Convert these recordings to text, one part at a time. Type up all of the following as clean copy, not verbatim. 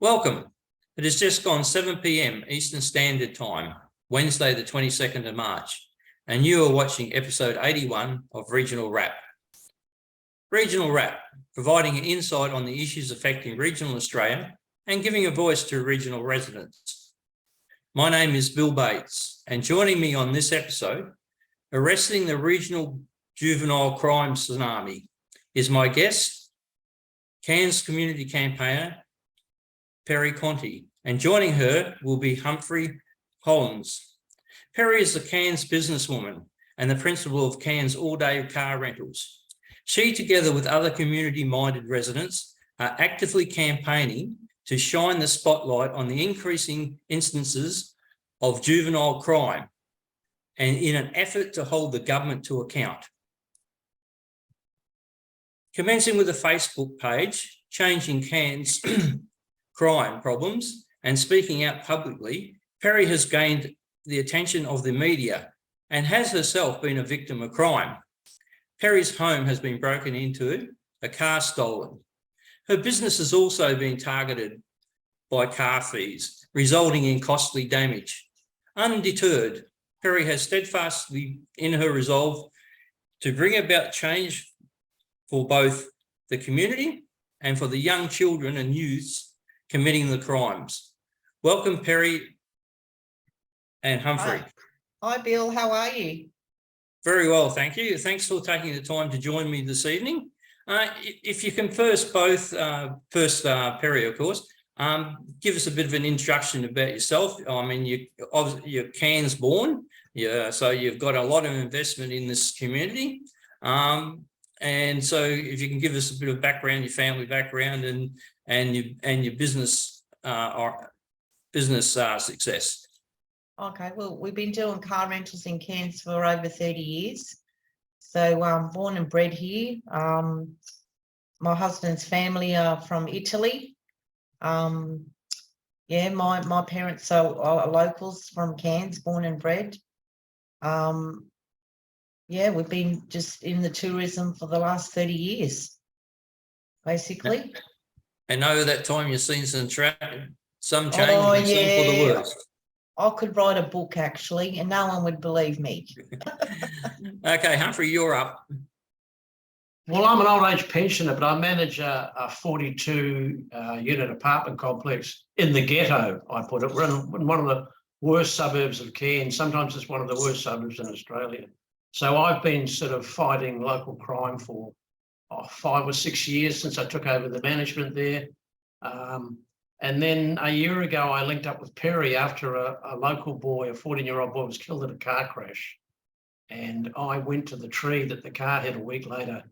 Welcome. It has just gone 7 p.m. Eastern Standard Time, Wednesday, the 22nd of March, and you are watching episode 81 of Regional Wrap. Regional Wrap, providing an insight on the issues affecting regional Australia and giving a voice to regional residents. My name is Bill Bates, and joining me on this episode, arresting the regional juvenile crime tsunami, is my guest, Cairns community campaigner, Perri Conti, and joining her will be Humphrey, Hollins. Perri is a Cairns businesswoman and the principal of Cairns all-day car rentals. She, together with other community-minded residents, are actively campaigning to shine the spotlight on the increasing instances of juvenile crime and in an effort to hold the government to account. Commencing with a Facebook page, Changing Cairns Crime Problems, and speaking out publicly, Perri has gained the attention of the media and has herself been a victim of crime. Perri's home has been broken into, a car stolen. Her business has also been targeted by car thieves, resulting in costly damage. Undeterred, Perri has steadfastly in her resolve to bring about change for both the community and for the young children and youths committing the crimes. Welcome, Perri and Humphrey. Hi, Bill. How are you? Very well, thank you. Thanks for taking the time to join me this evening. If you can first, Perri, of course, give us a bit of an introduction about yourself. I mean, you're Cairns born, so you've got a lot of investment in this community. And so if you can give us a bit of background, your family background and your business success. Okay, well, we've been doing car rentals in Cairns for over 30 years. So I'm born and bred here. My husband's family are from Italy. My parents are locals from Cairns, born and bred. We've been just in the tourism for the last 30 years, basically. And over that time, you've seen some change and some for the worse. I could write a book, actually, and no one would believe me. Okay, Humphrey, you're up. Well, I'm an old age pensioner, but I manage a 42-unit apartment complex in the ghetto, I put it. We're in one of the worst suburbs of Cairns. Sometimes it's one of the worst suburbs in Australia. So I've been sort of fighting local crime for 5 or 6 years since I took over the management there. And then a year ago, I linked up with Perri after a local boy, a 14-year-old boy, was killed in a car crash. And I went to the tree that the car hit a week later,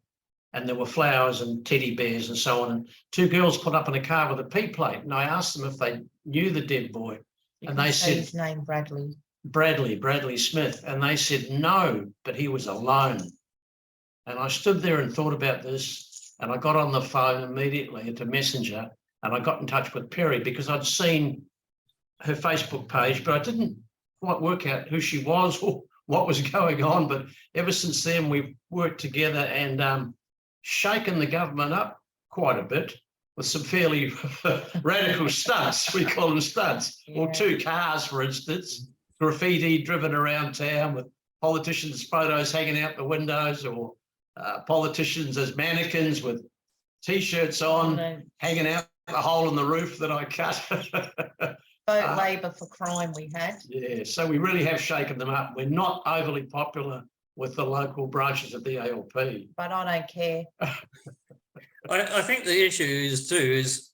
and there were flowers and teddy bears and so on. And 2 girls put up in a car with a P plate. And I asked them if they knew the dead boy. And they said his name, Bradley Smith. And they said no, but he was alone. And I stood there and thought about this, and I got on the phone immediately to Messenger, and I got in touch with Perri because I'd seen her Facebook page, but I didn't quite work out who she was or what was going on. But ever since then, we've worked together and shaken the government up quite a bit with some fairly radical stunts. We call them stunts. Yeah. Or 2 cars, for instance, graffiti driven around town with politicians' photos hanging out the windows, or politicians as mannequins with T-shirts on, hanging out the hole in the roof that I cut. Vote Labor for crime we had. Yeah, so we really have shaken them up. We're not overly popular with the local branches of the ALP. But I don't care. I think the issue is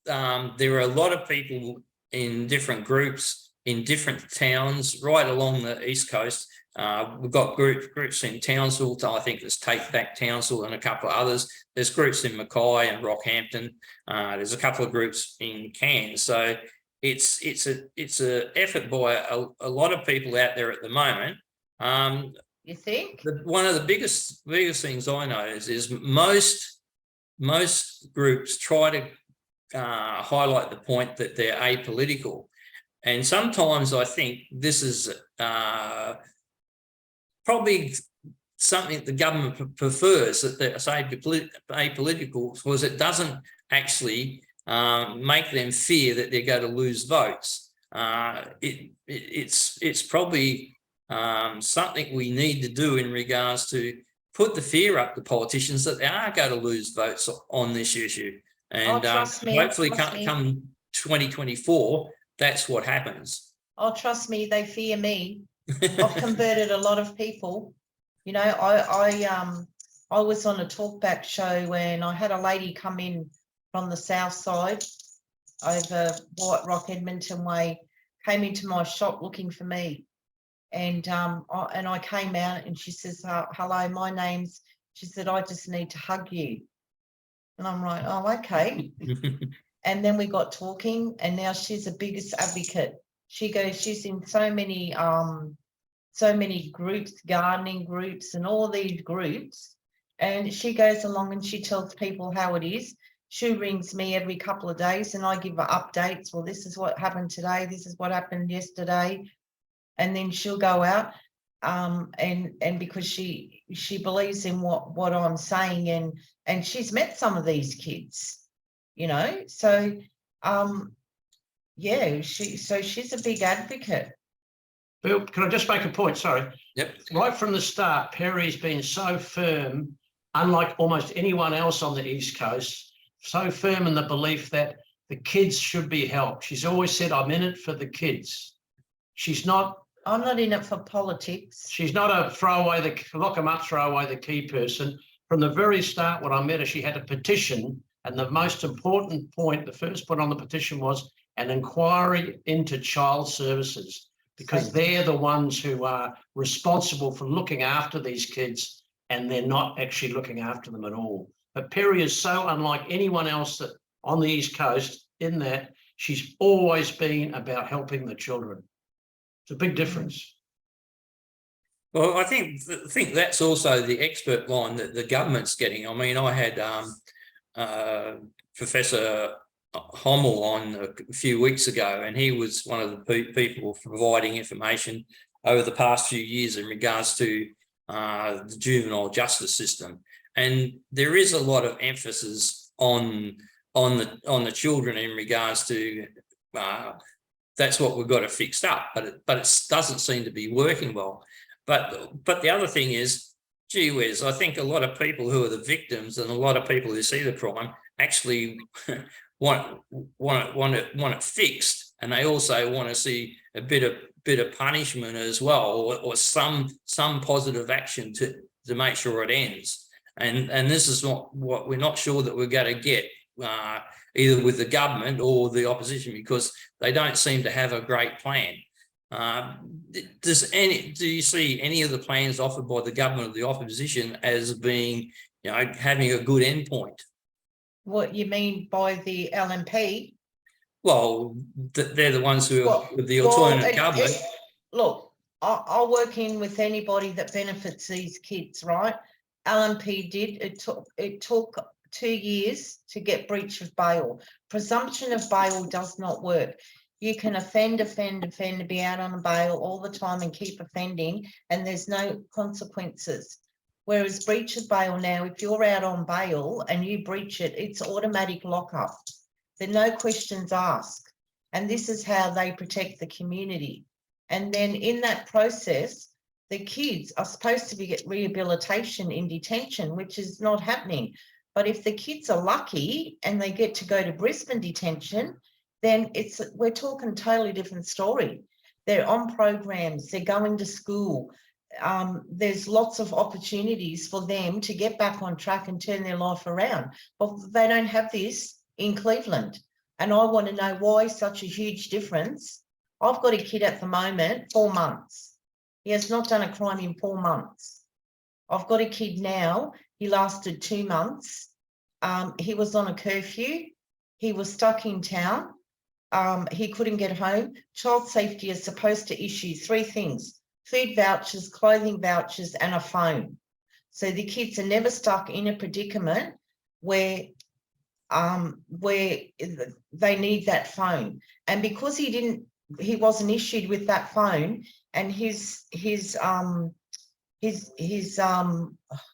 there are a lot of people in different groups in different towns right along the East Coast. We've got groups in Townsville, I think there's Take Back Townsville and a couple of others. There's groups in Mackay and Rockhampton. There's a couple of groups in Cairns. So it's an effort by a lot of people out there at the moment. You think? One of the biggest things I notice is most groups try to highlight the point that they're apolitical. And sometimes I think this is probably something the government prefers, that they say apolitical, because it doesn't actually make them fear that they're going to lose votes. It's probably something we need to do in regards to put the fear up to politicians that they are going to lose votes on this issue. And trust me, hopefully trust me. come 2024, that's what happens. Oh, trust me, they fear me. I've converted a lot of people. You know, I was on a talkback show when I had a lady come in from the south side over White Rock, Edmonton way, came into my shop looking for me. And I came out and she says, hello, my name's, she said, I just need to hug you. And I'm like, oh, okay. And then we got talking, and now she's the biggest advocate. She goes, she's in so many groups, gardening groups and all these groups. And she goes along and she tells people how it is. She rings me every couple of days and I give her updates. Well, this is what happened today. This is what happened yesterday. And then she'll go out and because she believes in what I'm saying, and she's met some of these kids, you know. So yeah, she's a big advocate. Bill, can I just make a point? Sorry. Yep. Right from the start, Perri's been so firm, unlike almost anyone else on the East Coast, so firm in the belief that the kids should be helped. She's always said, I'm in it for the kids. I'm not in it for politics. She's not a lock them up, throw away the key person. From the very start, when I met her, she had a petition, and the most important point, the first point on the petition was an inquiry into child services, because they're the ones who are responsible for looking after these kids, and they're not actually looking after them at all. But Perri is so unlike anyone else that on the East Coast in that she's always been about helping the children. It's a big difference. Well, I think that's also the expert line that the government's getting. I mean, I had Professor Hommel on a few weeks ago, and he was one of the people providing information over the past few years in regards to the juvenile justice system. And there is a lot of emphasis on the children in regards to that's what we've got to fix up, but it doesn't seem to be working well. But the other thing is, gee whiz, I think a lot of people who are the victims and a lot of people who see the crime actually want it fixed, and they also want to see a bit of punishment as well, or some positive action to make sure it ends. And this is not what we're not sure that we're going to get either with the government or the opposition, because they don't seem to have a great plan. Do you see any of the plans offered by the government or the opposition as being, you know, having a good endpoint? What you mean by the LNP? Well, they're the ones who are the alternate government. Look, I'll work in with anybody that benefits these kids, right? LNP did, it took 2 years to get breach of bail. Presumption of bail does not work. You can offend, be out on a bail all the time and keep offending, and there's no consequences. Whereas breach of bail now, if you're out on bail and you breach it, it's automatic lockup. There are no questions asked. And this is how they protect the community. And then in that process, the kids are supposed to get rehabilitation in detention, which is not happening. But if the kids are lucky and they get to go to Brisbane detention, then we're talking a totally different story. They're on programs, they're going to school. There's lots of opportunities for them to get back on track and turn their life around. But they don't have this in Cleveland. And I want to know why such a huge difference. I've got a kid at the moment, 4 months. He has not done a crime in 4 months. I've got a kid now, he lasted 2 months. He was on a curfew. He was stuck in town. He couldn't get home. Child safety is supposed to issue 3 things: food vouchers, clothing vouchers, and a phone. So the kids are never stuck in a predicament where they need that phone. And because he wasn't issued with that phone, and his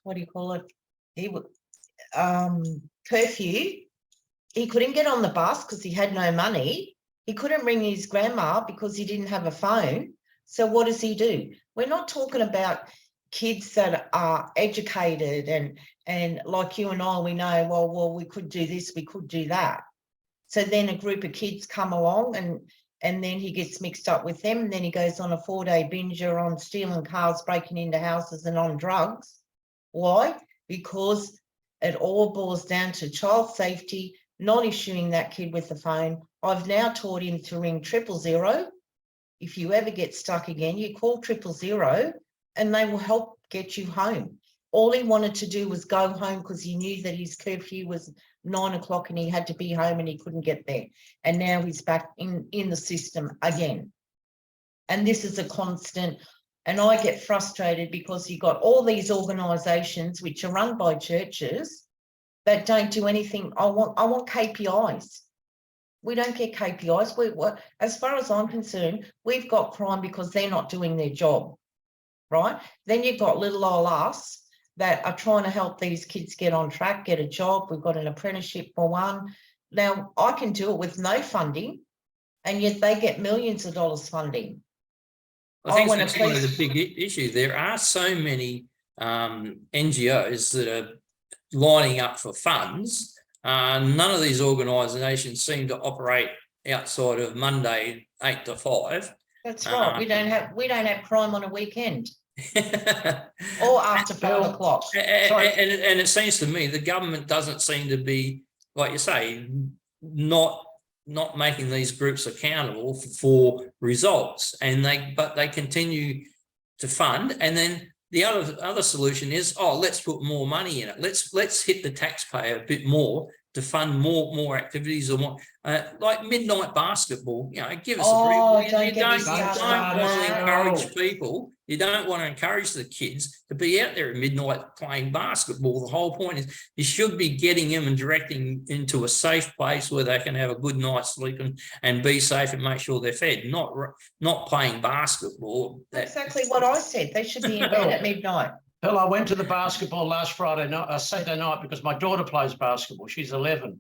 what do you call it? Curfew he couldn't get on the bus because he had no money. He couldn't ring his grandma because he didn't have a phone. So what does he do? We're not talking about kids that are educated and like you and I, we know, well, we could do this, we could do that. So then a group of kids come along and then he gets mixed up with them, and then he goes on a 4-day binger on stealing cars, breaking into houses and on drugs. Why? Because it all boils down to child safety, not issuing that kid with the phone. I've now taught him to ring 000. If you ever get stuck again, you call 000 and they will help get you home. All he wanted to do was go home because he knew that his curfew was 9 o'clock and he had to be home and he couldn't get there. And now he's back in the system again. And this is a constant. And I get frustrated because you've got all these organisations which are run by churches that don't do anything. I want KPIs. We don't get KPIs. As far as I'm concerned, we've got crime because they're not doing their job, right? Then you've got little old us that are trying to help these kids get on track, get a job. We've got an apprenticeship for one. Now, I can do it with no funding, and yet they get millions of dollars funding. I think that's one of the big issues. There are so many NGOs that are lining up for funds. None of these organisations seem to operate outside of Monday 8 to 5. That's right. We don't have crime on a weekend or after 5 o'clock. And it seems to me the government doesn't seem to be, like you say, not making these groups accountable for results, but they continue to fund. And then the other solution is, let's put more money in it. Let's hit the taxpayer a bit more to fund more activities, or more like midnight basketball. Give us a brief. You don't want to encourage people. You don't want to encourage the kids to be out there at midnight playing basketball. The whole point is you should be getting them and directing into a safe place where they can have a good night's sleep and be safe and make sure they're fed. Not playing basketball. Exactly what I said. They should be in bed at midnight. Well, I went to the basketball last Saturday night, because my daughter plays basketball. She's 11.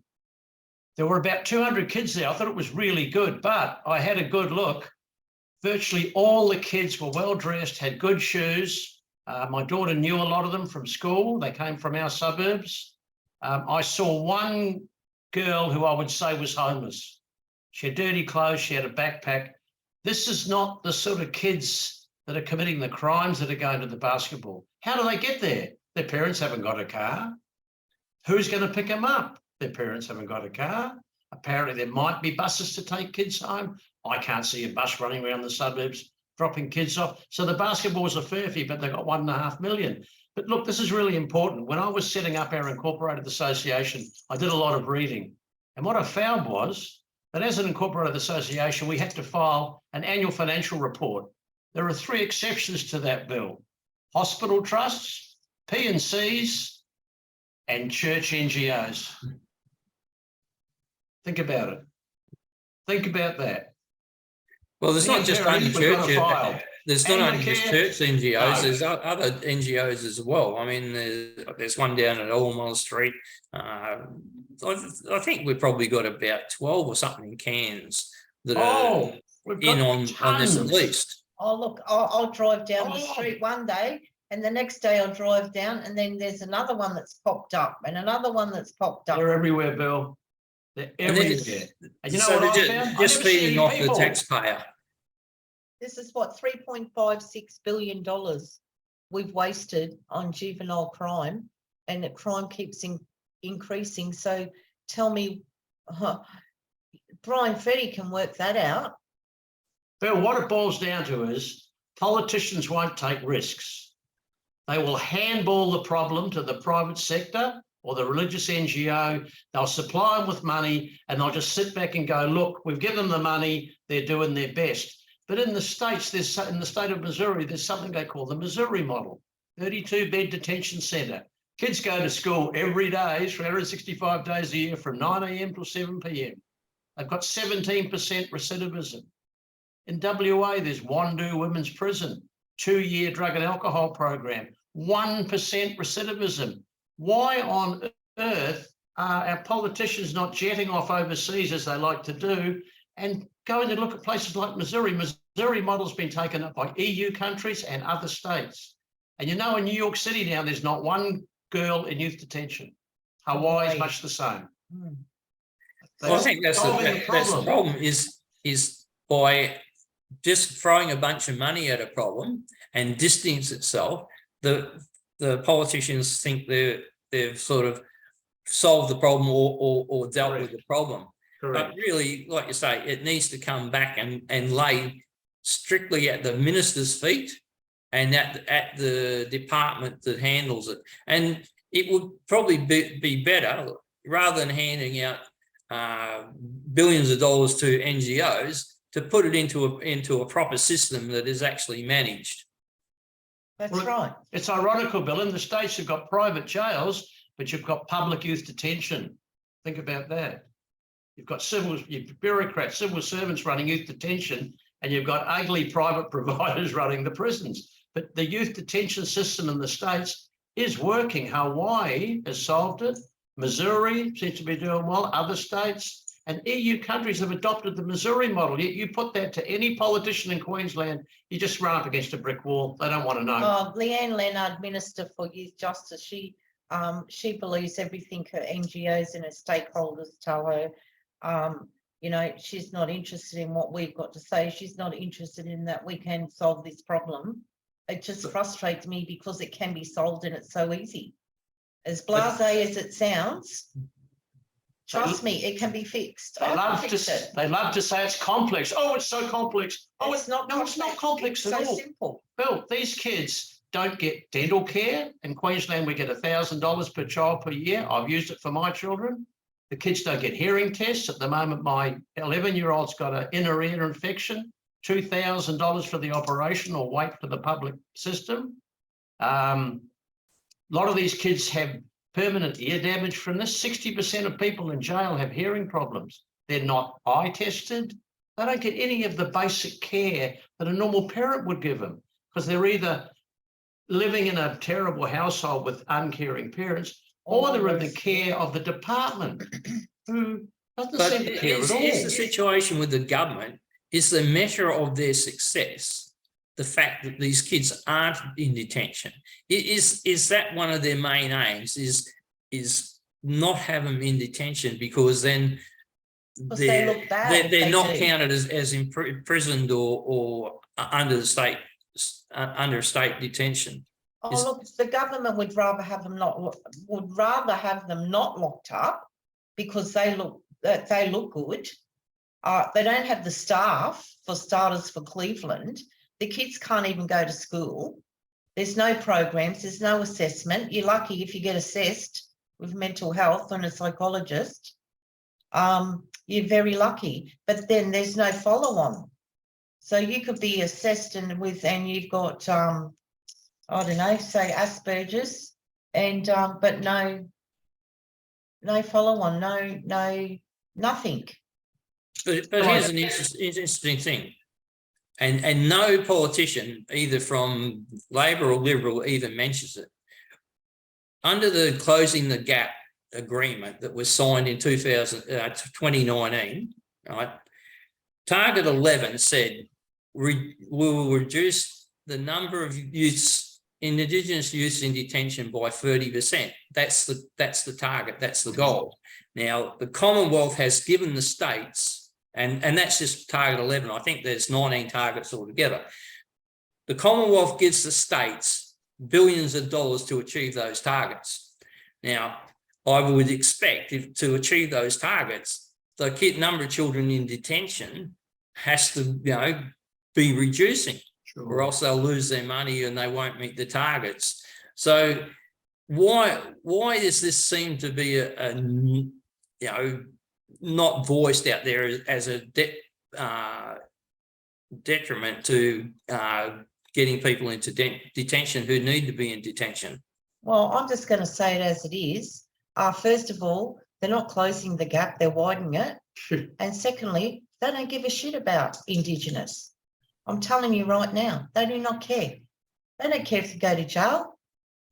There were about 200 kids there. I thought it was really good, but I had a good look. Virtually all the kids were well dressed, had good shoes. My daughter knew a lot of them from school. They came from our suburbs. I saw one girl who I would say was homeless. She had dirty clothes. She had a backpack. This is not the sort of kids that are committing the crimes that are going to the basketball. How do they get there? Their parents haven't got a car. Who's going to pick them up? Their parents haven't got a car. Apparently there might be buses to take kids home. I can't see a bus running around the suburbs dropping kids off. So the basketballs are furphy, but they've got 1.5 million. But look, this is really important. When I was setting up our incorporated association, I did a lot of reading. And what I found was that as an incorporated association, we had to file an annual financial report. There are 3 exceptions to that bill: hospital trusts, P&Cs, and church NGOs. Think about it. Think about that. Well, there's not just only church. There's not only just church NGOs. There's other NGOs as well. I mean, there's one down at Allmore Street. I think we've probably got about 12 or something in Cairns that are in on this at least. Oh, look, I'll drive down the street one day, and the next day I'll drive down, and then there's another one that's popped up and another one that's popped up. They're everywhere, Bill. They're everywhere. And you know so what they're I found? just feeding off the taxpayer. This is what, $3.56 billion we've wasted on juvenile crime, and the crime keeps increasing. So tell me, Brian Ferri can work that out. Bill, what it boils down to is politicians won't take risks. They will handball the problem to the private sector or the religious NGO. They'll supply them with money and they'll just sit back and go, look, we've given them the money, they're doing their best. But in the States, in the state of Missouri, there's something they call the Missouri model, 32-bed detention centre. Kids go to school every day, 365 days a year, from 9 a.m. till 7 p.m. They've got 17% recidivism. In WA, there's Wandoo Women's Prison, 2-year drug and alcohol program, 1% recidivism. Why on earth our politicians not jetting off overseas as they like to do and going to look at places like Missouri. Missouri model's been taken up by EU countries and other states. And you know, in New York City now, there's not one girl in youth detention. Hawaii is much the same. Well, I think that's the problem is by just throwing a bunch of money at a problem and distance itself, the politicians think they've sort of solved the problem or dealt with the problem. Correct. But really, like you say, it needs to come back and lay strictly at the minister's feet and at the department that handles it. And it would probably be better, rather than handing out billions of dollars to NGOs, to put it into a proper system that is actually managed. That's right. It's ironical, Bill. In the States, you've got private jails, but you've got public youth detention. Think about that. You've got bureaucrats, civil servants running youth detention, and you've got ugly private providers running the prisons. But the youth detention system in the States is working. Hawaii has solved it. Missouri seems to be doing well. Other states and EU countries have adopted the Missouri model. You put that to any politician in Queensland, you just run up against a brick wall. They don't want to know. Leanne Leonard, Minister for Youth Justice, she believes everything her NGOs and her stakeholders tell her. You know, she's not interested in what we've got to say. She's not interested in that we can solve this problem. It just frustrates me because it can be solved and it's so easy. As blasé as it sounds, trust me, it can be fixed. They love to say it's complex. Oh, it's so complex. Oh, it's not. No, it's not complex at all. It's so simple. Bill, these kids don't get dental care. In Queensland, we get $1,000 per child per year. I've used it for my children. The kids don't get hearing tests. At the moment, my 11-year-old's got an inner ear infection, $2,000 for the operation or wait for the public system. A lot of these kids have permanent ear damage from this. 60% of people in jail have hearing problems. They're not eye tested. They don't get any of the basic care that a normal parent would give them because they're either living in a terrible household with uncaring parents or they're in the care of the department who doesn't seem to care at all. Here's the situation with the government, is the measure of their success the fact that these kids aren't in detention? Is that one of their main aims, is not have them in detention because then they're not counted as imprisoned or under state detention? Look, the government would rather have them not locked up because they look good. They don't have the staff, for starters, for Cleveland. The kids can't even go to school. There's no programs. There's no assessment. You're lucky if you get assessed with mental health and a psychologist. You're very lucky. But then there's no follow-on. So you could be assessed and you've got I don't know, say Asperger's, and but no follow-on, no nothing. But here's an interesting thing, and no politician, either from Labor or Liberal, even mentions it. Under the Closing the Gap agreement that was signed in 2019, right? Target 11 said we will reduce the number of Indigenous youths in detention by 30%. That's the target. That's the goal. Now, the Commonwealth has given the states, and that's just target 11. I think there's 19 targets altogether. The Commonwealth gives the states billions of dollars to achieve those targets. Now, I would expect to achieve those targets, the number of children in detention has to, be reducing. Sure. Or else they'll lose their money and they won't meet the targets. So why does this seem to be not voiced out there as a detriment to getting people into detention who need to be in detention? Well, I'm just going to say it as it is. First of all, they're not closing the gap, they're widening it. And secondly, they don't give a shit about Indigenous. I'm telling you right now, they do not care. They don't care if they go to jail.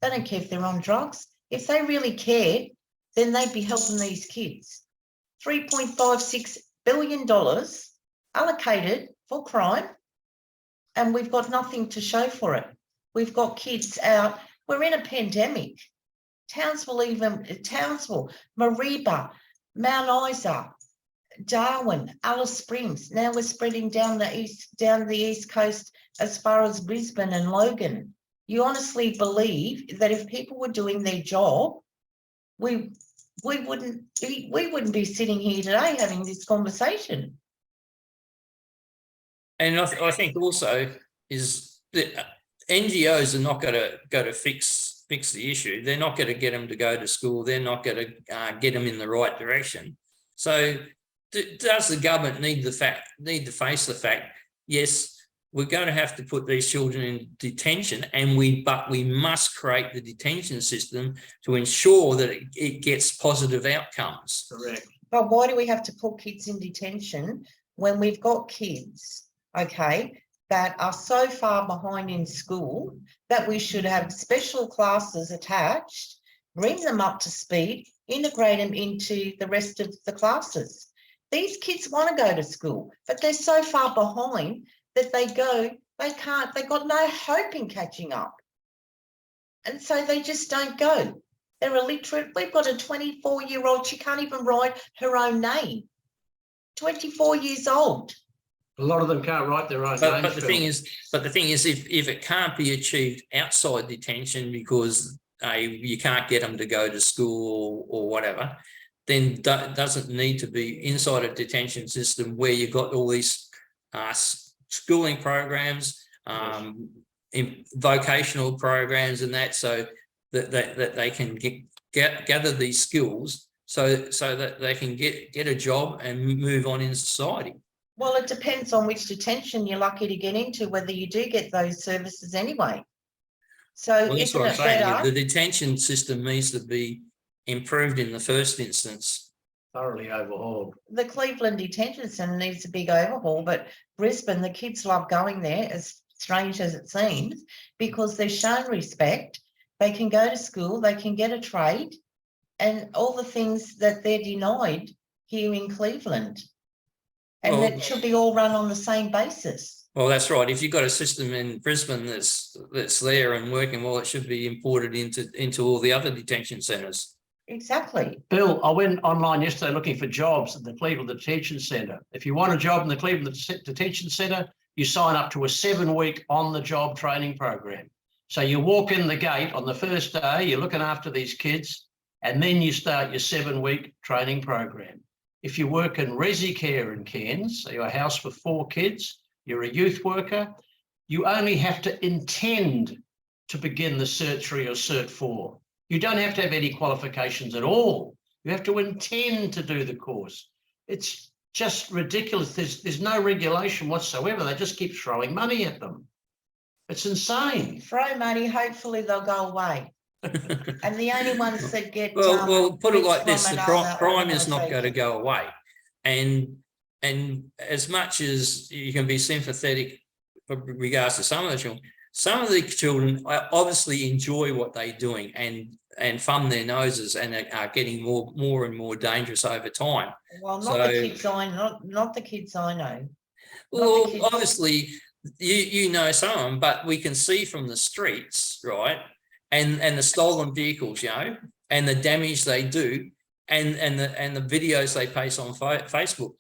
They don't care if they're on drugs. If they really cared, then they'd be helping these kids. $3.56 billion allocated for crime, and we've got nothing to show for it. We've got kids out. We're in a pandemic. Townsville, Mareeba, Mount Isa, Darwin, Alice Springs. Now we're spreading down the east coast as far as Brisbane and Logan. You honestly believe that if people were doing their job, we wouldn't be sitting here today having this conversation. And I think also is that NGOs are not going to fix the issue. They're not going to get them to go to school. They're not going to get them in the right direction. So does the government need to face the fact, yes, we're going to have to put these children in detention, but we must create the detention system to ensure that it gets positive outcomes. Correct. But why do we have to put kids in detention when we've got kids, okay, that are so far behind in school that we should have special classes attached, bring them up to speed, integrate them into the rest of the classes? These kids want to go to school, but they're so far behind that they can't, they've got no hope in catching up. And so they just don't go. They're illiterate. We've got a 24-year-old, she can't even write her own name. 24 years old. A lot of them can't write their own names. But the thing is, if it can't be achieved outside detention because you can't get them to go to school or whatever, then doesn't need to be inside a detention system where you've got all these schooling programs, in vocational programs and that, so that they can gather these skills so that they can get a job and move on in society. Well, it depends on which detention you're lucky to get into, whether you do get those services anyway. So Well, that's what I'm saying. The detention system needs to be improved in the first instance. Thoroughly overhauled. The Cleveland detention centre needs a big overhaul, but Brisbane, the kids love going there, as strange as it seems, because they're shown respect. They can go to school, they can get a trade, and all the things that they're denied here in Cleveland. And that should be all run on the same basis. Well, that's right. If you've got a system in Brisbane that's there and working well, it should be imported into all the other detention centres. Exactly. Bill, I went online yesterday looking for jobs at the Cleveland Detention Centre. If you want a job in the Cleveland Detention Centre, you sign up to a 7-week on-the-job training program. So you walk in the gate on the first day, you're looking after these kids, and then you start your 7-week training program. If you work in resi care in Cairns, so you're a house for 4 kids, you're a youth worker, you only have to intend to begin the Cert 3 or Cert 4. You don't have to have any qualifications at all. You have to intend to do the course. It's just ridiculous. There's no regulation whatsoever. They just keep throwing money at them. It's insane. Throw money, hopefully they'll go away. And the only ones that get well, put it like this: the crime is not going to go away, and as much as you can be sympathetic with regards to some of the children obviously enjoy what they're doing and thumb their noses and are getting more and more dangerous over time. Well, not the kids I know. Well, obviously you know some of them, but we can see from the streets, right? And the stolen vehicles, and the damage they do, and the videos they post on Facebook.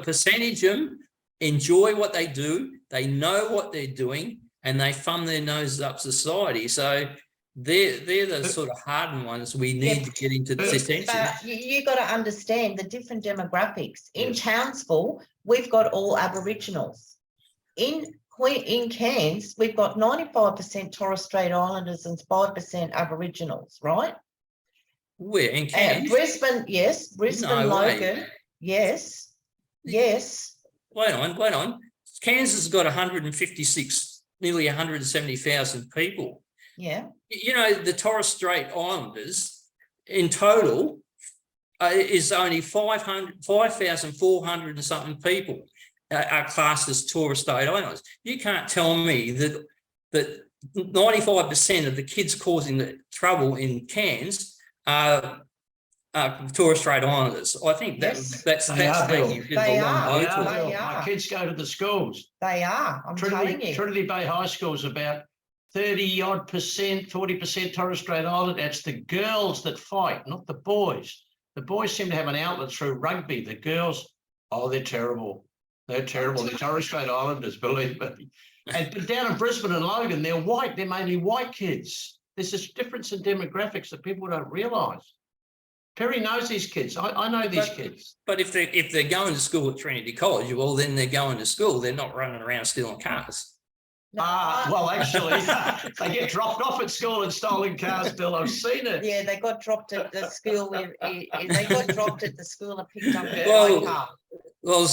Percentage of them enjoy what they do. They know what they're doing, and they thumb their noses up society. So they're the sort of hardened ones we need to get into detention. But you got to understand the different demographics. In Townsville, we've got all Aboriginals. In Cairns, we've got 95% Torres Strait Islanders and 5% Aboriginals, right? Where in Cairns? Brisbane, yes. Brisbane, No Logan, way. yes. Wait on. Cairns has got 156, nearly 170,000 people. Yeah. The Torres Strait Islanders in total is only 5,400 and something people. Are classed as Torres Strait Islanders. You can't tell me that 95% of the kids causing the trouble in Cairns are Torres Strait Islanders. I think Yes. that's They are, making Bill. a bit of They a long are. bow They to are, it. They Bill. My are. kids go to the schools. They are. I'm telling you. Trinity Bay High School's about 30-odd%, 40% Torres Strait Island. It's the girls that fight, not the boys. The boys seem to have an outlet through rugby. The girls, oh, they're terrible. They're terrible. The Torres Strait Islanders, believe me. But down in Brisbane and Logan, they're white. They're mainly white kids. There's this difference in demographics that people don't realise. Perri knows these kids. I know these kids. But if they're going to school at Trinity College, well, then they're going to school. They're not running around stealing cars. No, Well, actually, they get dropped off at school and stolen cars, Bill. I've seen it. yeah, they got dropped at the school. They got dropped at the school and picked up their Well, own car. Well,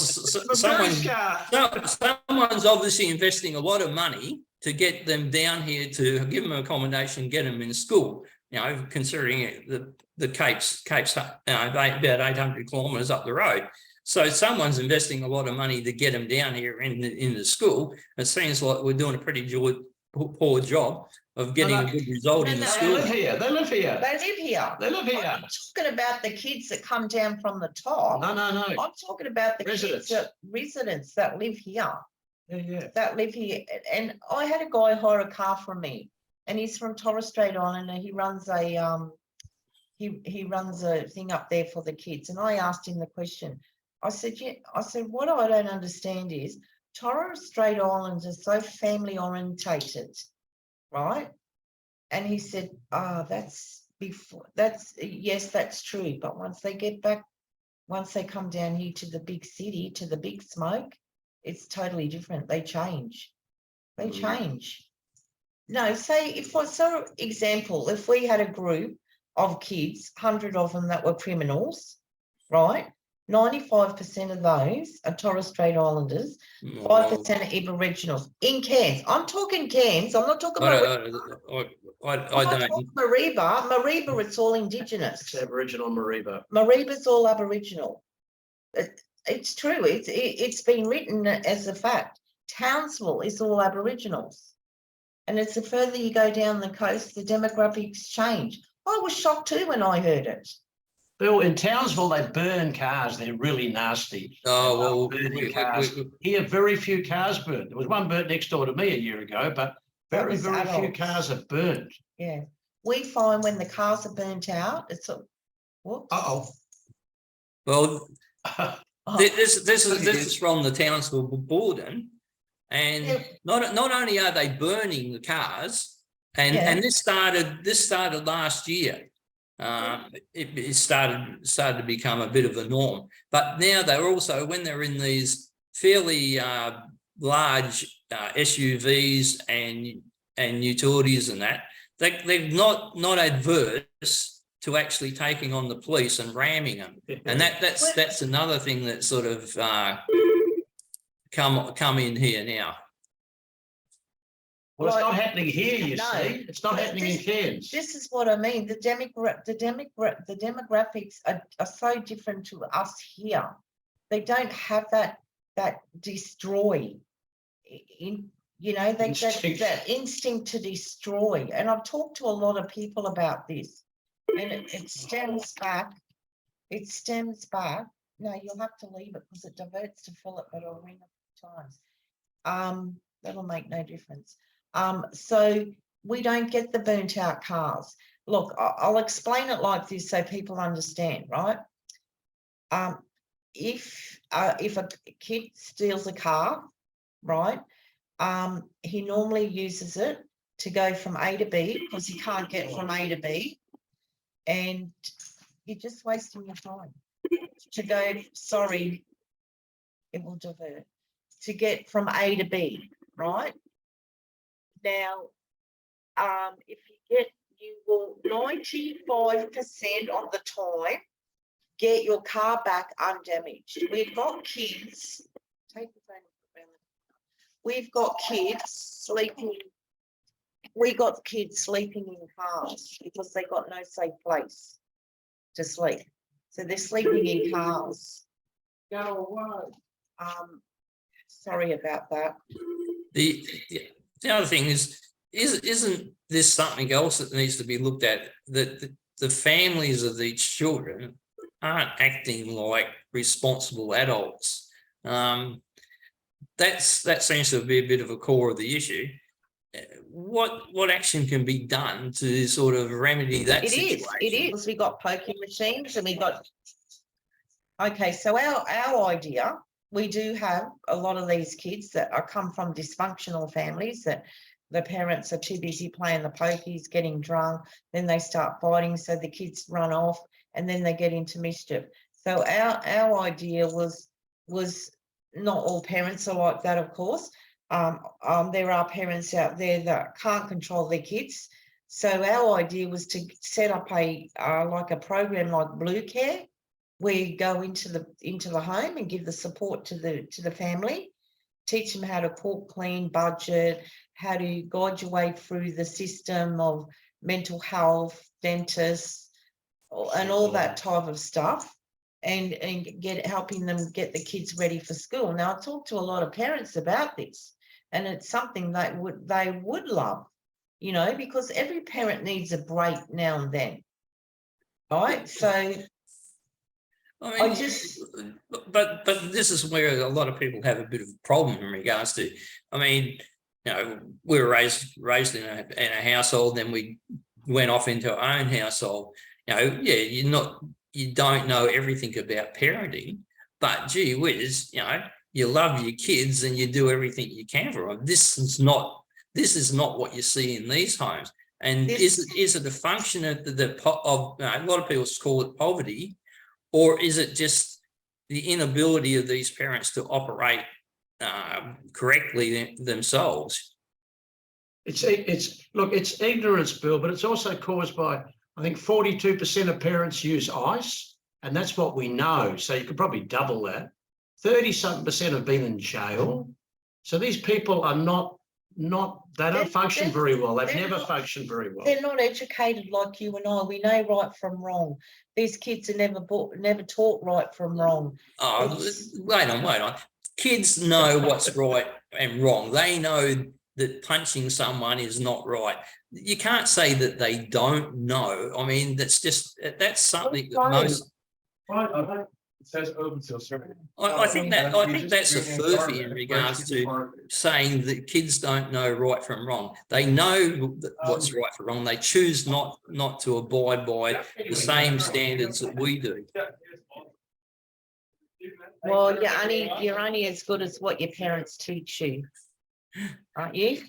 Perri's car. someone's obviously investing a lot of money to get them down here, to give them accommodation, get them in school. You know, considering the Cape's about 800 kilometres up the road. So someone's investing a lot of money to get them down here in the school. It seems like we're doing a pretty poor job of getting a good result in the They school. live here. They live here. They live here. They live here. I'm talking about the kids that come down from the top. No. I'm talking about the residents that live here. Yeah. That live here. And I had a guy hire a car from me, and he's from Torres Strait Island, and he runs a he runs a thing up there for the kids. And I asked him the question. I said, what I don't understand is Torres Strait Islands are so family orientated, right? And he said, yes, that's true. But once they get back, once they come down here to the big city, to the big smoke, it's totally different. They change. They change. No, say example, if we had a group of kids, 100 of them that were criminals, right? 95% of those are Torres Strait Islanders, 5% are Aboriginals in Cairns. I'm talking Cairns. I'm not talking I don't. Mareeba, it's all Indigenous. It's Aboriginal Mareeba. Mareeba's all Aboriginal. It's true. It's been written as a fact. Townsville is all Aboriginals. And it's the further you go down the coast, the demographics change. I was shocked too when I heard it. Bill, in Townsville, they burn cars. They're really nasty. Oh, burning cars. Here, very few cars burned. There was one burnt next door to me a year ago, but very few cars are burned. Yeah. We find when the cars are burnt out, it's a whoops. Well, this is from the Townsville Bulletin, and not only are they burning the cars, and this started last year. It started to become a bit of a norm, but now they're also, when they're in these fairly large SUVs and utilities and that, they're not adverse to actually taking on the police and ramming them, and that's another thing that sort of come in here now. Well, it's not happening here, you see. It's not happening in Cairns. This is what I mean. The demographics are so different to us here. They don't have that destroy. That instinct to destroy. And I've talked to a lot of people about this, and it stems back. No, you'll have to leave it because it diverts to Philip, but I'll ring a few times. That'll make no difference. So we don't get the burnt out cars. Look, I'll explain it like this so people understand, right? If a kid steals a car, right, he normally uses it to go from A to B because he can't get from A to B, and you're just wasting your time to go, sorry, it will divert, to get from A to B, right? Now, you will 95% of the time get your car back undamaged. We've got kids, sleeping in cars because they got no safe place to sleep. So they're sleeping in cars. Go away. Sorry about that. The other thing isn't this something else that needs to be looked at? That the families of these children aren't acting like responsible adults. That seems to be a bit of a core of the issue. What action can be done to sort of remedy that situation? It is. We got poking machines and we got. Okay, so our idea, we do have a lot of these kids that are come from dysfunctional families that the parents are too busy playing the pokies, getting drunk, then they start fighting, so the kids run off and then they get into mischief. So our idea was not all parents are like that, of course. There are parents out there that can't control their kids. So our idea was to set up a like a program like Blue Care, where you go into the home and give the support to the family, teach them how to cook, clean, budget, how to guide your way through the system of mental health, dentists, and all that type of stuff, and helping them get the kids ready for school. Now, I talked to a lot of parents about this, and it's something they would love, you know, because every parent needs a break now and then, right? So I mean, but this is where a lot of people have a bit of a problem in regards to, I mean, you know, we were raised in a household, then we went off into our own household. You know, yeah, you don't know everything about parenting, but gee whiz, you know, you love your kids and you do everything you can for them. This is not what you see in these homes. And is it a function of a lot of people call it poverty, or is it just the inability of these parents to operate correctly themselves? It's ignorance, Bill, but it's also caused by, I think 42% of parents use ice, and that's what we know. So you could probably double that. 30-something% have been in jail. So these people are not they don't function very well. They've never functioned very well. They're not educated like you and I. We know right from wrong. These kids are never taught right from wrong. Oh, wait on. Kids know what's right and wrong. They know that punching someone is not right. You can't say that they don't know. I mean, that's something that most. It says open till certain. I think that's a furphy in regards to saying that kids don't know right from wrong. They know what's right from wrong. They choose not to abide by the same standards that we do. Well, you're only as good as what your parents teach you, aren't you?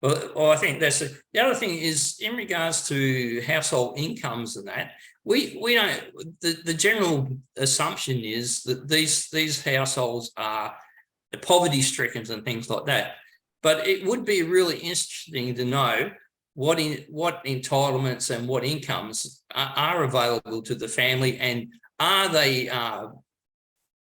Well, I think that's the other thing is in regards to household incomes and that we don't. The general assumption is that these households are poverty stricken and things like that. But it would be really interesting to know what entitlements and what incomes are available to the family, and are they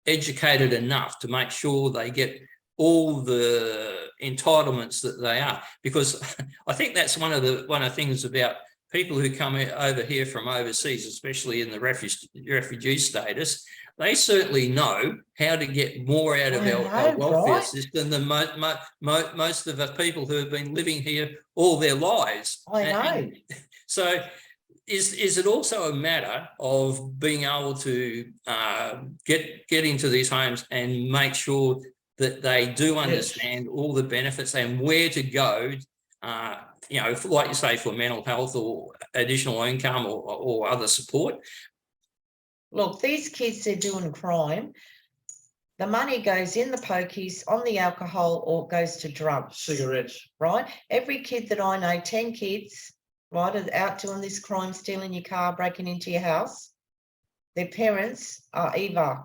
educated enough to make sure they get all the entitlements that they are. Because I think that's one of the things about people who come over here from overseas, especially in the refugee status. They certainly know how to get more out of our welfare system than most of the people who have been living here all their lives. I know. So is it also a matter of being able to get into these homes and make sure that they do understand all the benefits and where to go, you know, like you say, for mental health or additional income or other support? Look, these kids, they're doing crime. The money goes in the pokies, on the alcohol, or goes to drugs. Cigarettes. Right? Every kid that I know, 10 kids, right, are out doing this crime, stealing your car, breaking into your house. Their parents are either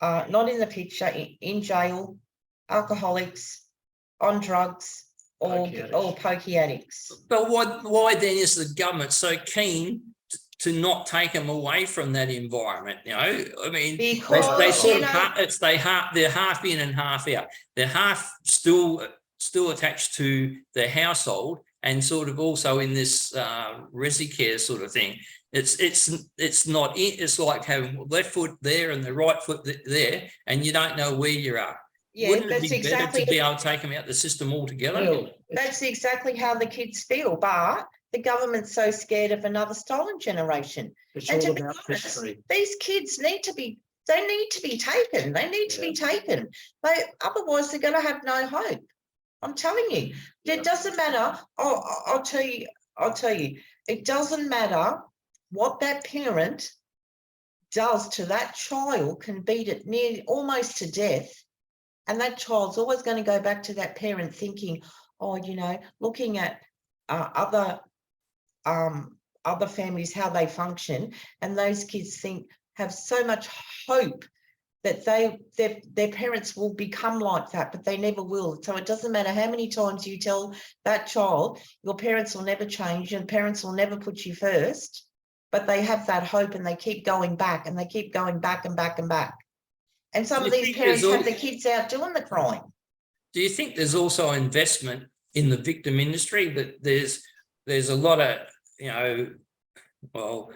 not in the picture, in jail, alcoholics, on drugs, or pokey addicts. But why then is the government so keen to not take them away from that environment? You know, I mean, because they're half in and half out. They're half still attached to their household, and sort of also in this resi care sort of thing. It's not. It's like having left foot there and the right foot there, and you don't know where you are. Yeah, wouldn't it be exactly better to be able to take them out the system altogether? That's exactly how the kids feel. But the government's so scared of another stolen generation? It's And to all be about honest, history. these kids need to be, they need to be taken. They need to be taken. Otherwise, they're going to have no hope. I'm telling you, it doesn't matter. I'll tell you, it doesn't matter what that parent does to that child, can beat it near almost to death. And that child's always going to go back to that parent thinking, oh, you know, looking at other families, how they function, and those kids have so much hope that their parents will become like that, but they never will. So it doesn't matter how many times you tell that child your parents will never change, your parents will never put you first, but they have that hope and they keep going back and they keep going back and back and back. And some of these parents have the kids out doing the crime. Do you think there's also investment in the victim industry, that there's a lot of, you know, well,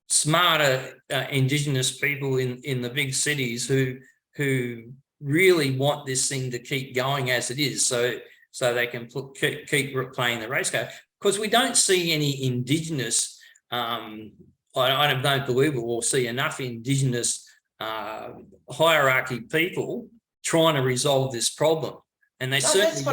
smarter Indigenous people in the big cities who really want this thing to keep going as it is, so they can keep playing the race card? Because we don't see any Indigenous, I don't believe we'll see enough Indigenous hierarchy people trying to resolve this problem. And they certainly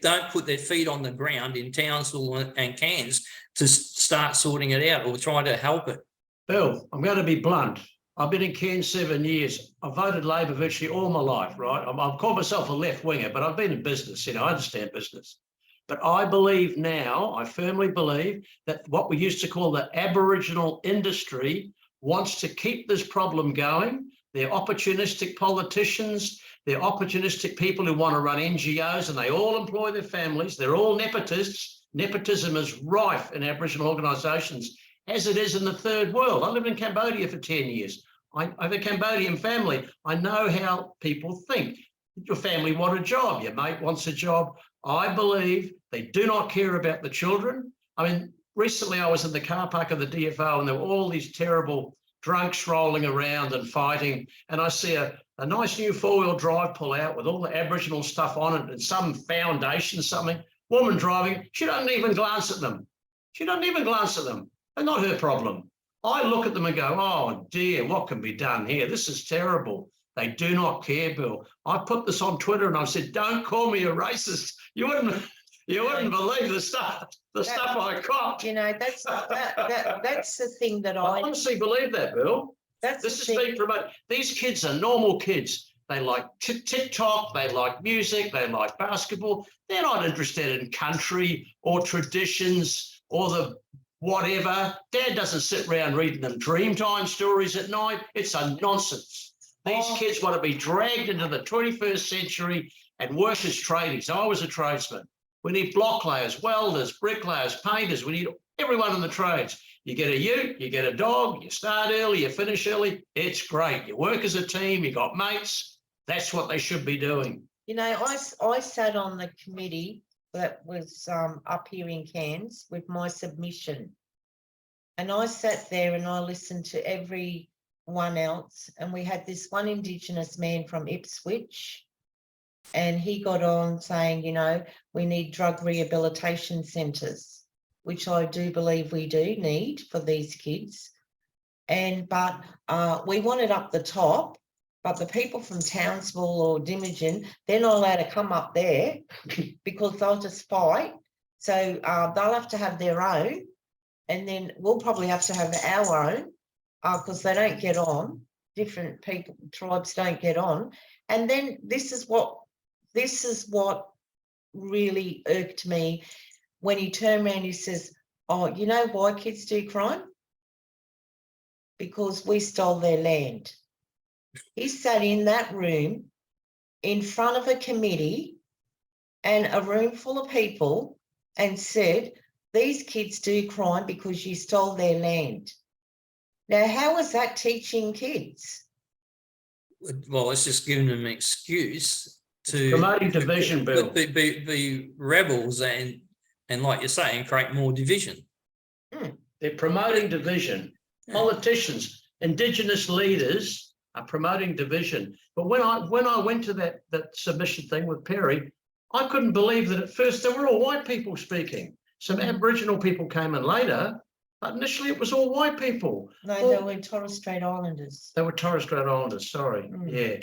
don't put their feet on the ground in Townsville and Cairns to start sorting it out or trying to help it. Bill, I'm going to be blunt. I've been in Cairns 7 years. I voted Labor virtually all my life, right? I've called myself a left winger, but I've been in business, you know, I understand business. But I believe now, I firmly believe that what we used to call the Aboriginal industry wants to keep this problem going. They're opportunistic politicians. They're opportunistic people who want to run NGOs, and they all employ their families. They're all nepotists. Nepotism is rife in Aboriginal organisations, as it is in the third world. I lived in Cambodia for 10 years. I have a Cambodian family. I know how people think. Your family want a job. Your mate wants a job. I believe they do not care about the children. I mean, recently I was in the car park of the DFO and there were all these terrible drunks rolling around and fighting. And I see a nice new four-wheel drive pull out with all the Aboriginal stuff on it and some foundation, something. Woman driving, she doesn't even glance at them. She doesn't even glance at them. They're not her problem. I look at them and go, oh dear, what can be done here? This is terrible. They do not care, Bill. I put this on Twitter and I said, don't call me a racist. You wouldn't believe the stuff I got. You know, that's the thing that I honestly believe that, Bill. This is being promoted. These kids are normal kids. They like TikTok, they like music, they like basketball. They're not interested in country or traditions or the whatever. Dad doesn't sit around reading them Dreamtime stories at night. It's a nonsense. These kids want to be dragged into the 21st century and work as tradies. I was a tradesman. We need block layers, welders, bricklayers, painters. We need everyone in the trades. You get a ute, you get a dog, you start early, you finish early. It's great. You work as a team, you got mates. That's what they should be doing. You know, I sat on the committee that was up here in Cairns with my submission. And I sat there and I listened to everyone else. And we had this one Indigenous man from Ipswich. And he got on saying, you know, we need drug rehabilitation centres, which I do believe we do need for these kids. But we want it up the top. But the people from Townsville or Dimogen, they're not allowed to come up there because they'll just fight. So they'll have to have their own. And then we'll probably have to have our own because they don't get on. Different people, tribes don't get on. And then this is what really irked me when he turned around and he says, oh, you know why kids do crime? Because we stole their land. He sat in that room in front of a committee and a room full of people and said, these kids do crime because you stole their land. Now, how is that teaching kids? Well, it's just giving them an excuse to promoting division, Bill. Be rebels and like you're saying, create more division. They're promoting division. Yeah. Politicians, Indigenous leaders are promoting division. But when I went to that submission thing with Perri, I couldn't believe that at first there were all white people speaking. Some Aboriginal people came in later, but initially it was all white people. No, Well, they were Torres Strait Islanders. They were Torres Strait Islanders, sorry. Mm. Yeah.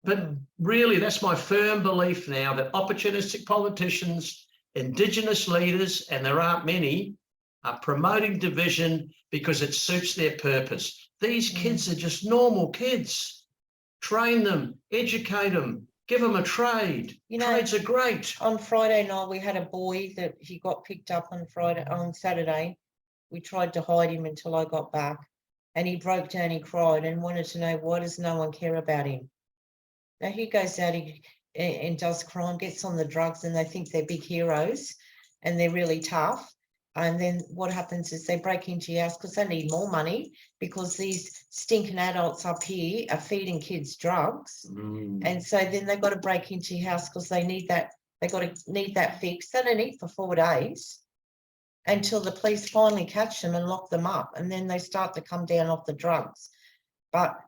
But Mm. really, that's my firm belief now that opportunistic politicians, Indigenous leaders, and there aren't many, are promoting division because it suits their purpose. These kids are just normal kids. Train them, educate them, give them a trade. You know, Trades are great. On Friday night, we had a boy that he got picked up on Saturday. We tried to hide him until I got back, and he broke down, he cried and wanted to know, why does no one care about him? Now he goes out and does crime, gets on the drugs, and they think they're big heroes and they're really tough. And then what happens is they break into your house because they need more money, because these stinking adults up here are feeding kids drugs. And so then they've got to break into your house because they need that. They need that fixed. They don't eat for 4 days until the police finally catch them and lock them up, and then they start to come down off the drugs. But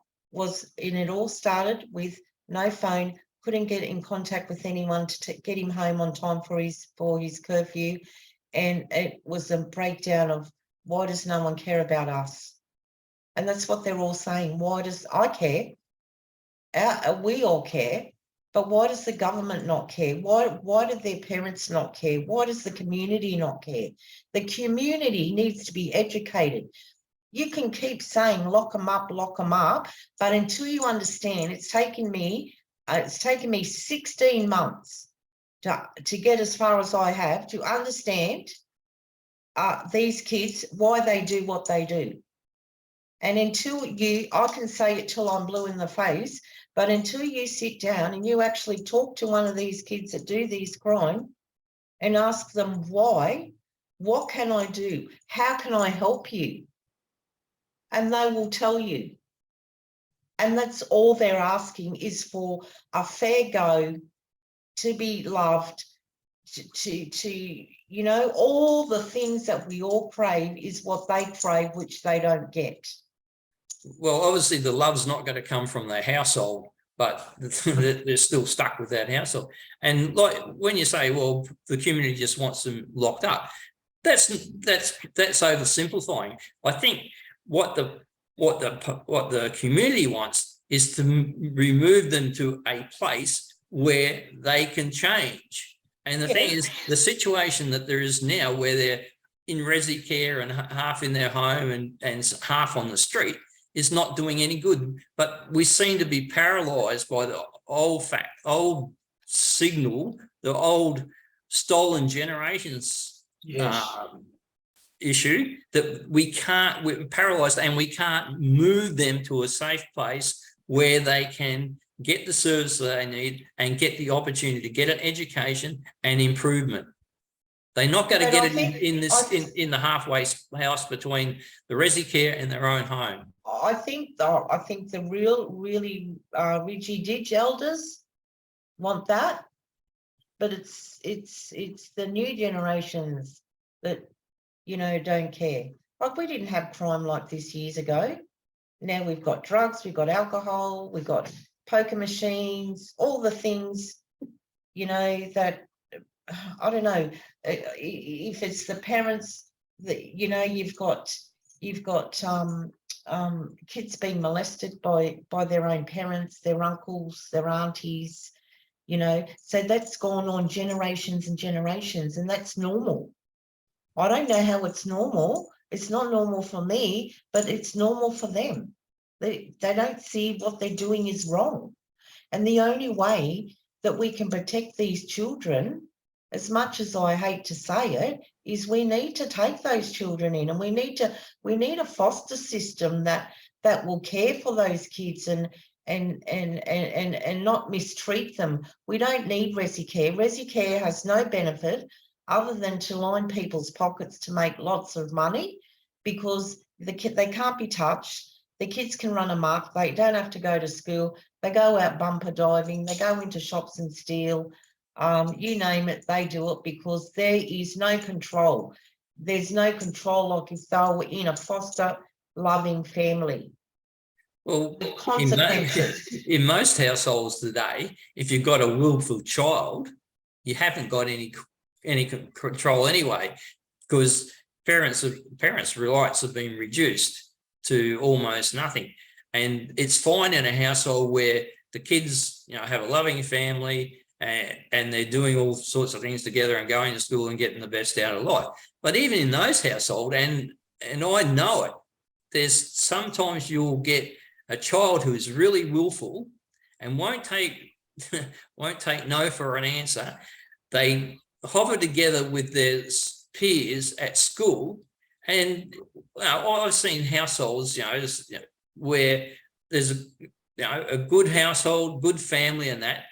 it all started with no phone, couldn't get in contact with anyone to get him home on time for his curfew. And it was a breakdown of, why does no one care about us? And that's what they're all saying. Why does I care? We all care, but why does the government not care? Why do their parents not care? Why does the community not care? The community needs to be educated. You can keep saying lock them up, but until you understand, it's taken me 16 months to get as far as I have to understand these kids, why they do what they do. And I can say it till I'm blue in the face, but until you sit down and you actually talk to one of these kids that do these crime and ask them why, what can I do? How can I help you? And they will tell you. And that's all they're asking, is for a fair go, to be loved, to all the things that we all crave is what they crave, which they don't get. Well, obviously the love's not going to come from their household, but they're still stuck with that household. And like when you say, well, the community just wants them locked up, that's oversimplifying. I think what the community wants is to remove them to a place where they can change. And the thing is, the situation that there is now, where they're in resi care and half in their home and half on the street, is not doing any good. But we seem to be paralyzed by the old signal, the old stolen generations issue, that we're paralyzed and we can't move them to a safe place where they can get the service that they need and get the opportunity to get an education and improvement. They're not going to get it in the halfway house between the resi care and their own home. I think the really ridgy-dig elders want that, but it's the new generations that don't care. Like, we didn't have crime like this years ago. Now we've got drugs, we've got alcohol, we've got poker machines, all the things, that, I don't know, if it's the parents that, you've got kids being molested by their own parents, their uncles, their aunties, so that's gone on generations and generations, and that's normal. I don't know how it's normal. It's not normal for me, but it's normal for them. They don't see what they're doing is wrong. And the only way that we can protect these children, as much as I hate to say it, is we need to take those children in, and we need a foster system that will care for those kids and not mistreat them. We don't need resi care. Resi care has no benefit other than to line people's pockets to make lots of money, because they can't be touched. The kids can run amok. They don't have to go to school. They go out bumper diving. They go into shops and steal. You name it, they do it, because there is no control. There's no control like if they were in a foster loving family. Well, The consequences. in most households today, if you've got a willful child, you haven't got any control anyway. because parents' rights have been reduced to almost nothing. And it's fine in a household where the kids, have a loving family and they're doing all sorts of things together and going to school and getting the best out of life. But even in those households, and I know it, there's sometimes you'll get a child who is really willful and won't take no for an answer. They hover together with their peers at school, and I've seen households, where there's a good household, good family, and that,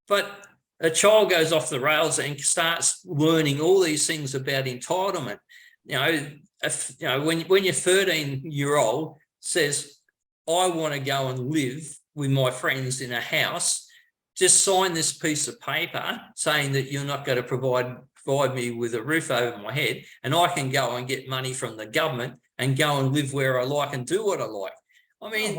but a child goes off the rails and starts learning all these things about entitlement. When your 13-year-old says, I want to go and live with my friends in a house, just sign this piece of paper saying that you're not going to provide me with a roof over my head, and I can go and get money from the government and go and live where I like and do what I like. I mean,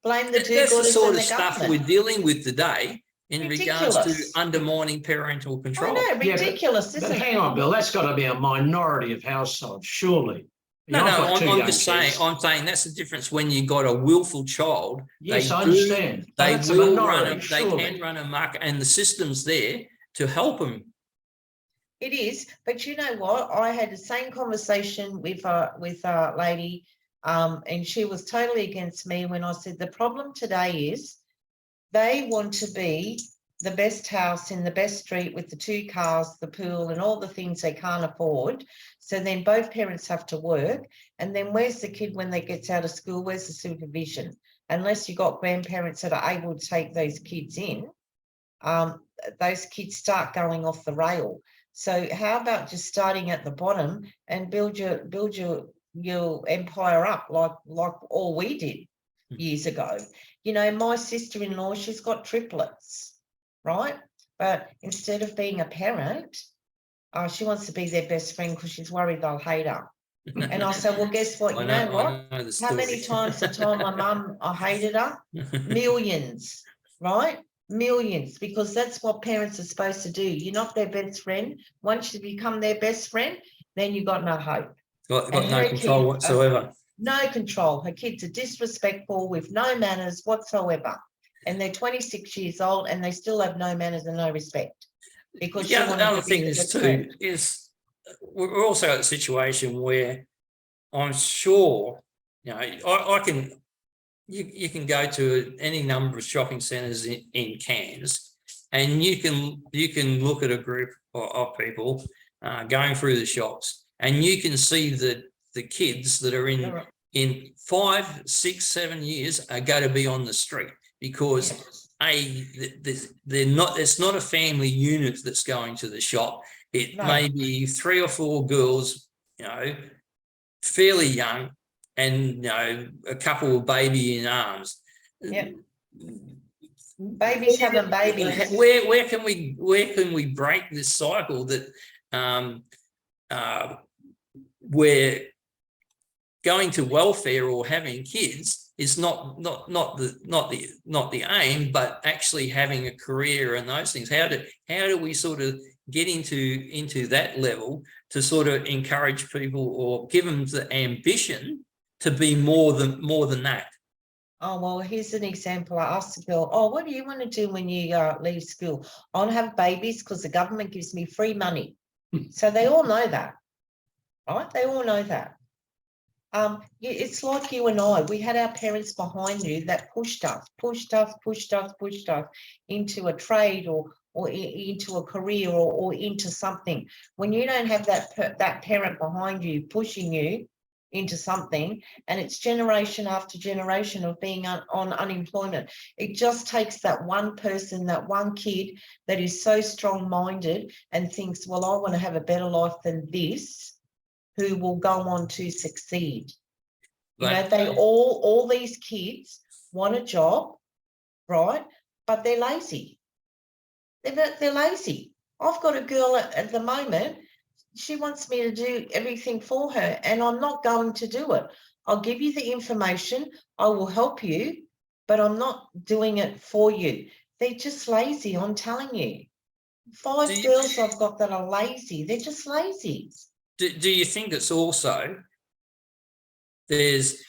blame the that's the sort of the stuff government. we're dealing with today in regards to Ridiculous. undermining parental control. I know, ridiculous, But isn't it? hang on, Bill, that's got to be a minority of households, surely. No, I've got two I'm young just saying. kids. I'm saying that's the difference when you got a willful child. Yes, I understand. But They it's a will minority, run. They surely. can run amok, and the system's there to help them. It is, but you know what? I had the same conversation with a lady, and she was totally against me when I said the problem today is they want to be the best house in the best street with the 2 cars, the pool, and all the things they can't afford. So then both parents have to work, and then where's the kid when they gets out of school? Where's the supervision? Unless you got grandparents that are able to take those kids in, those kids start going off the rail. So how about just starting at the bottom and build your empire up like all we did years ago? My sister-in-law, she's got triplets, right? But instead of being a parent, she wants to be their best friend because she's worried they'll hate her. And I said, well, guess what? You know what? How many times my mum, I hated her? Millions, right? Millions, because that's what parents are supposed to do. You're not their best friend. Once you become their best friend, then you got no hope. Got no control whatsoever. No control. Her kids are disrespectful with no manners whatsoever. And they're 26 years old and they still have no manners and no respect. Because the other thing is too is we're also at a situation where I'm sure, I can. You can go to any number of shopping centres in Cairns, and you can look at a group of people going through the shops, and you can see that the kids that are in 5, 6, 7 years are going to be on the street because they're not. It's not a family unit that's going to the shop. It may be 3 or 4 girls, fairly young, and a couple of baby in arms. Yep. Babies having babies. Where can we break this cycle that where going to welfare or having kids is not the aim, but actually having a career and those things? How do we sort of get into that level to sort of encourage people or give them the ambition to be more than that? Oh, well, here's an example. I asked the girl, what do you want to do when you leave school? I want to have babies because the government gives me free money. So they all know that, right? They all know that. It's like you and I. We had our parents behind you that pushed us into a trade or into a career or into something. When you don't have that parent behind you pushing you into something, and it's generation after generation of being on unemployment, it just takes that one person, that one kid that is so strong-minded and thinks, well, I want to have a better life than this, who will go on to succeed. They all these kids want a job, right? But they're lazy. They're lazy. I've got a girl at the moment. She wants me to do everything for her, and I'm not going to do it. I'll give you the information. I will help you, but I'm not doing it for you. They're just lazy, I'm telling you. 5 girls I've got that are lazy. They're just lazy. do you think it's also there's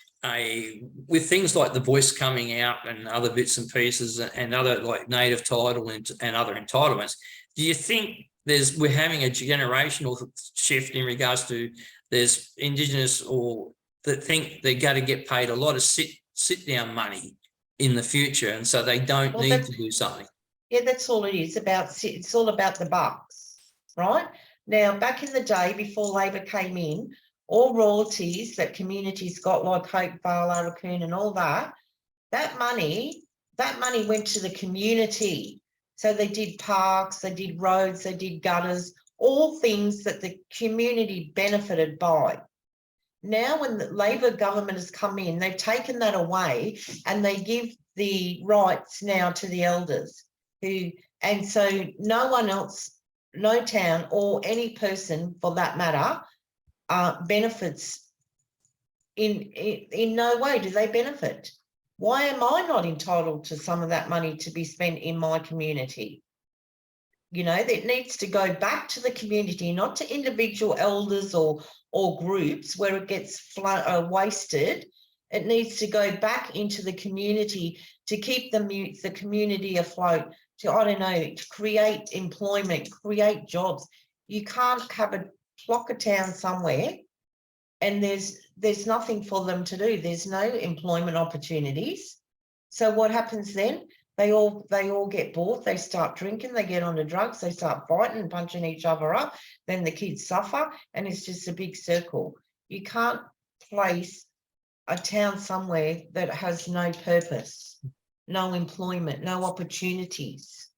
with things like the voice coming out and other bits and pieces and other like native title and other entitlements, do you think we're having a generational shift in regards to there's Indigenous or that think they're going to get paid a lot of sit down money in the future, and so they don't need to do something? Yeah, that's all it is about. It's all about the bucks, right? Now, back in the day before Labor came in, all royalties that communities got, like Hope Vale, Raccoon and all that, that money went to the community. So they did parks, they did roads, they did gutters, all things that the community benefited by. Now, when the Labor government has come in, they've taken that away and they give the rights now to the elders and so no one else, no town or any person for that matter, benefits in no way do they benefit. Why am I not entitled to some of that money to be spent in my community? You know, that needs to go back to the community, not to individual elders or groups where it gets wasted. It needs to go back into the community to keep the community afloat, to, I don't know, to create employment, create jobs. You can't have a block of town somewhere and there's nothing for them to do. There's no employment opportunities. So what happens then? They all get bored, they start drinking, they get onto drugs, they start fighting, punching each other up, then the kids suffer, and it's just a big circle. You can't place a town somewhere that has no purpose, no employment, no opportunities.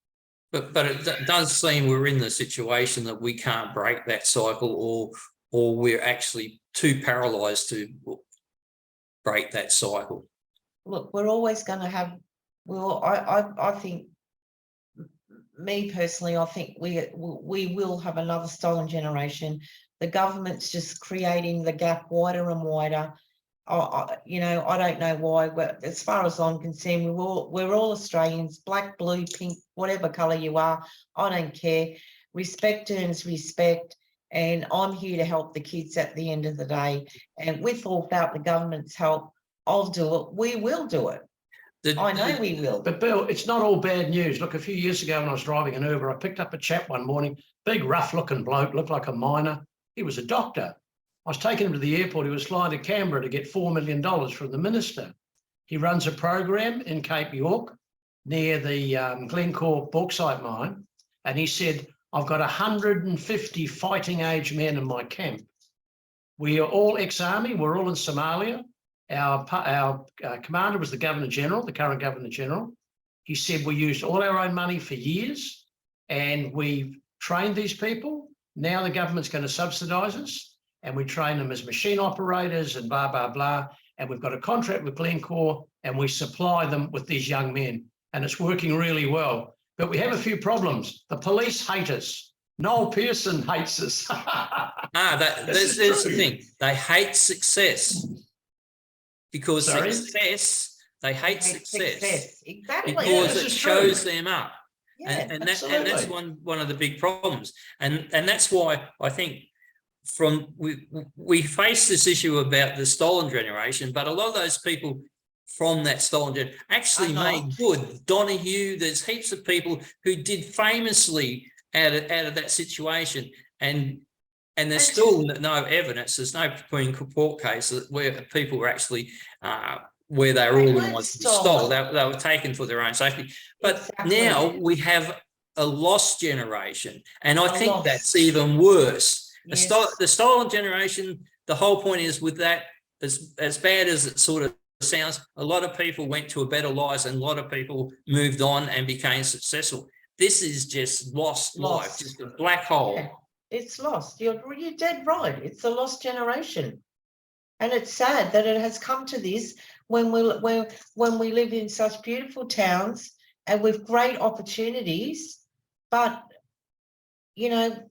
But it does seem we're in the situation that we can't break that cycle, or we're actually too paralysed to break that cycle. Look, we're always going to have. Well, I think, me personally, I think we will have another stolen generation. The government's just creating the gap wider and wider. You know, I don't know why. As far as I'm concerned, we're all Australians, black, blue, pink, whatever colour you are. I don't care. Respect earns respect, and I'm here to help the kids at the end of the day. And with or without the government's help, I'll do it. We will do it. I know we will. But Bill, it's not all bad news. Look, a few years ago when I was driving an Uber, I picked up a chap one morning, big rough-looking bloke, looked like a miner. He was a doctor. I was taking him to the airport. He was flying to Canberra to get $4 million from the minister. He runs a program in Cape York near the Glencore bauxite mine. And he said, I've got 150 fighting age men in my camp. We are all ex-army. We're all in Somalia. Our commander was the Governor General, the current Governor General. He said we used all our own money for years and we've trained these people. Now the government's going to subsidise us and we train them as machine operators and blah, blah, blah. And we've got a contract with Glencore and we supply them with these young men and it's working really well. But we have a few problems. The police hate us. Noel Pearson hates us. There's the thing. They hate success. Because success, they hate success. Exactly. Because it shows them up. Yeah, and that's one of the big problems. And that's why I think we face this issue about the stolen generation, but a lot of those people from that stolen generation actually made good. Donahue, there's heaps of people who did famously out of that situation, and there's still no evidence. There's no Supreme Court case where people were actually where they were organised to be stolen. They were taken for their own safety. But now we have a lost generation, and I think that's even worse. Yes. The stolen generation. The whole point is with that, as bad as it sort of sounds, a lot of people went to a better life, and a lot of people moved on and became successful. This is just lost life, just a black hole. Yeah. It's lost. You're dead right. It's a lost generation, and it's sad that it has come to this when we live in such beautiful towns and with great opportunities. But you know,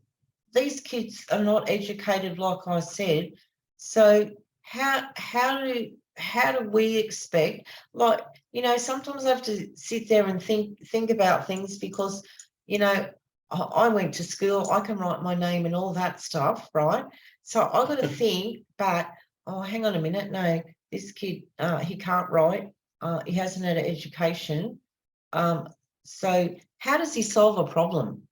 these kids are not educated, like I said. So how do we expect? Like, you know, sometimes I have to sit there and think about things because, you know, I went to school, I can write my name and all that stuff, right? So I got to think back, oh, hang on a minute, no, this kid, he can't write, he hasn't had an education. So how does he solve a problem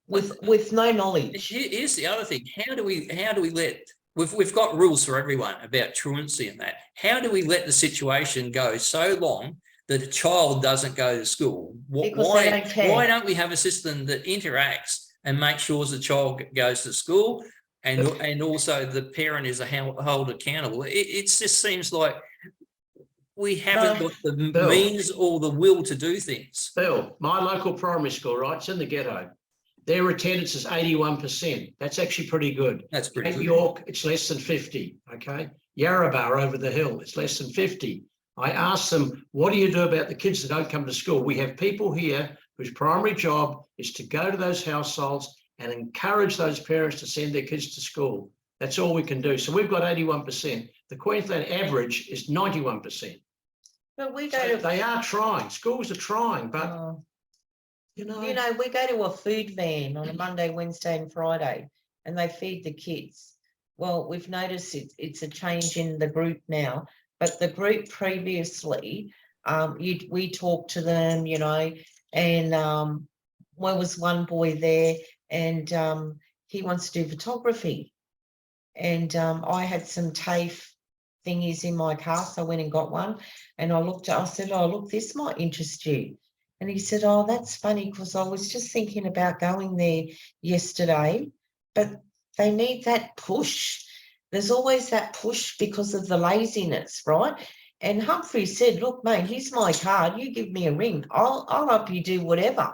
with no knowledge? Here's the other thing. How do we let, we've got rules for everyone about truancy and that. How do we let the situation go so long that a child doesn't go to school? Because they don't care. Why don't we have a system that interacts and makes sure the child goes to school and also the parent is held accountable? It just seems like we haven't got the means or the will to do things. Bill, my local primary school, right, it's in the ghetto. Their attendance is 81%. That's actually pretty good. That's pretty At good. York, it's less than 50, okay? Yarrabah over the hill, it's less than 50. I asked them, what do you do about the kids that don't come to school? We have people here whose primary job is to go to those households and encourage those parents to send their kids to school. That's all we can do. So we've got 81%. The Queensland average is 91%. But we go So to, they are trying. Schools are trying, but you know, we go to a food van on a Monday, Wednesday and Friday and they feed the kids. Well, we've noticed it's a change in the group now, but the group previously, we talked to them, you know, and there was one boy there and he wants to do photography. And I had some TAFE thingies in my car, so I went and got one. And I said, oh, look, this might interest you. And he said, oh, that's funny because I was just thinking about going there yesterday, but they need that push. There's always that push because of the laziness, right? And Humphrey said, look, mate, here's my card. You give me a ring. I'll help you do whatever.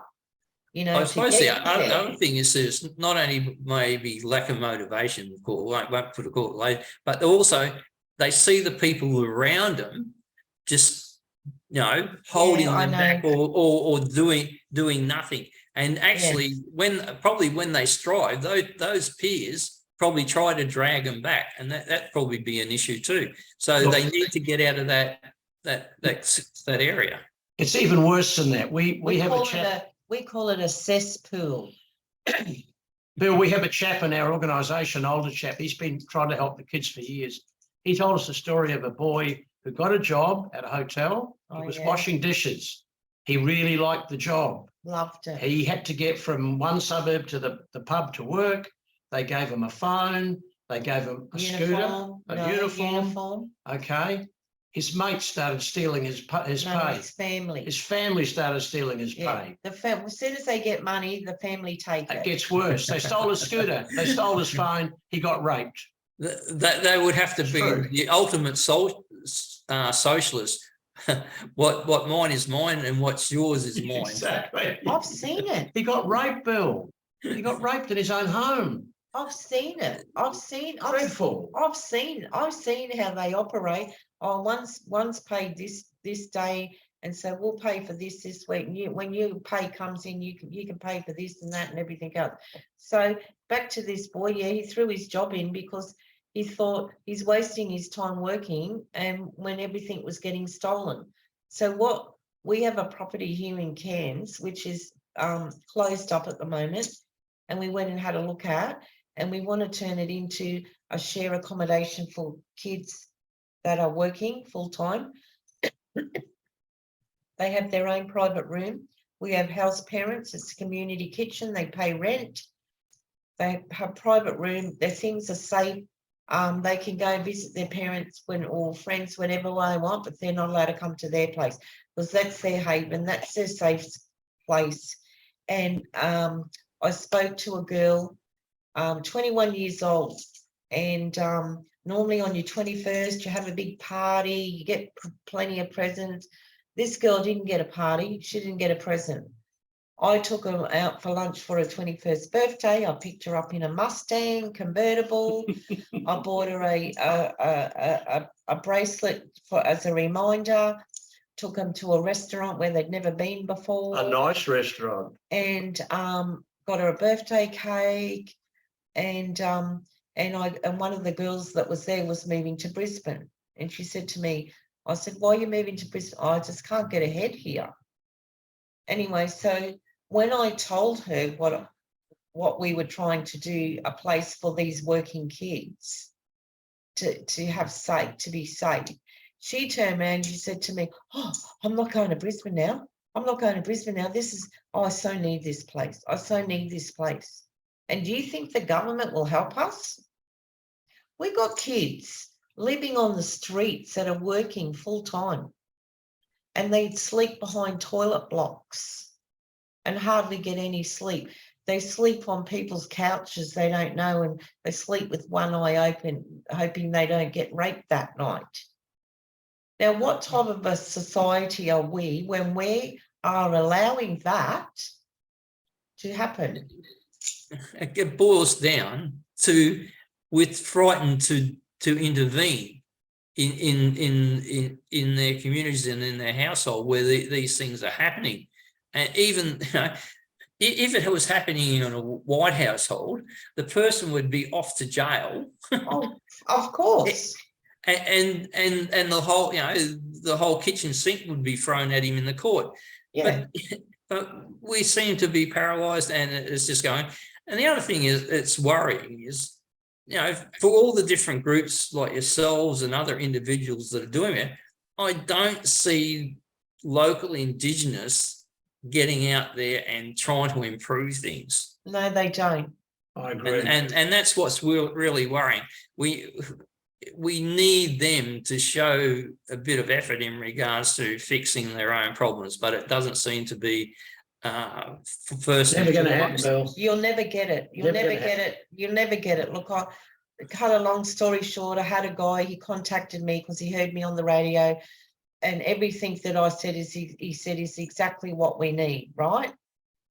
You know, I suppose the get there. other thing is there's not only maybe lack of motivation, won't put a call later, but also they see the people around them just, you know, holding them back or doing nothing. And actually, when they strive, those peers probably try to drag them back, and that probably be an issue too. So they need to get out of that area. it's even worse than that. We have a chat. We call it a cesspool. Bill, we have a chap in our organisation, older chap. He's been trying to help the kids for years. He told us the story of a boy who got a job at a hotel. He was washing dishes. He really liked the job. Loved it. He had to get from one suburb to the pub to work. They gave him a phone. They gave him a scooter, a uniform. Okay. His mates started stealing his pay. His family. His family started stealing his pay. As soon as they get money, the family take it. It gets worse. They stole his scooter. They stole his phone. He got raped. That would have to be the ultimate socialist. What mine is mine and what's yours is mine. Exactly. I've seen it. He got raped, Bill. He got raped in his own home. I've seen it. Dreadful. I've seen how they operate. Oh, one's paid this day, and so we'll pay for this week. And when your pay comes in, you can pay for this and that and everything else. So back to this boy, he threw his job in because he thought he's wasting his time working, and when everything was getting stolen. So we have a property here in Cairns, which is closed up at the moment, and we went and had a look at, and we want to turn it into a share accommodation for kids that are working full-time. They have their own private room. We have house parents. It's a community kitchen. They pay rent. They have private room. Their things are safe. They can go and visit their parents or friends whenever they want, but they're not allowed to come to their place because that's their haven. That's their safe place. And I spoke to a girl, 21 years old, and normally on your 21st, you have a big party, you get plenty of presents. This girl didn't get a party. She didn't get a present. I took her out for lunch for her 21st birthday. I picked her up in a Mustang convertible. I bought her a bracelet as a reminder. Took them to a restaurant where they'd never been before. A nice restaurant. And got her a birthday cake. And one of the girls that was there was moving to Brisbane. And she said to me, I said, why are you moving to Brisbane? I just can't get ahead here. Anyway, so when I told her what we were trying to do, a place for these working kids to have safe, to be safe, she turned around and she said to me, "Oh, I'm not going to Brisbane now. I'm not going to Brisbane now. I so need this place. I so need this place." And do you think the government will help us? We got kids living on the streets that are working full time, and they sleep behind toilet blocks and hardly get any sleep. They sleep on people's couches they don't know, and they sleep with one eye open, hoping they don't get raped that night. Now, what type of a society are we when we are allowing that to happen? It boils down to we're frightened to intervene in their communities and in their household where these things are happening. And even, you know, if it was happening in a white household, the person would be off to jail. Oh, of course. And the whole, you know, the whole kitchen sink would be thrown at him in the court. Yeah. But we seem to be paralysed, and it's just going. And the other thing is, it's worrying is, you know, for all the different groups like yourselves and other individuals that are doing it, I don't see local Indigenous getting out there and trying to improve things. No, they don't. I agree. And that's what's really worrying. We need them to show a bit of effort in regards to fixing their own problems, but it doesn't seem to be first. Never going to happen, Bill. You'll never get it. You'll never get it. You'll never get it. Look, I cut a long story short. I had a guy, he contacted me because he heard me on the radio, and everything that I said he said is exactly what we need, right?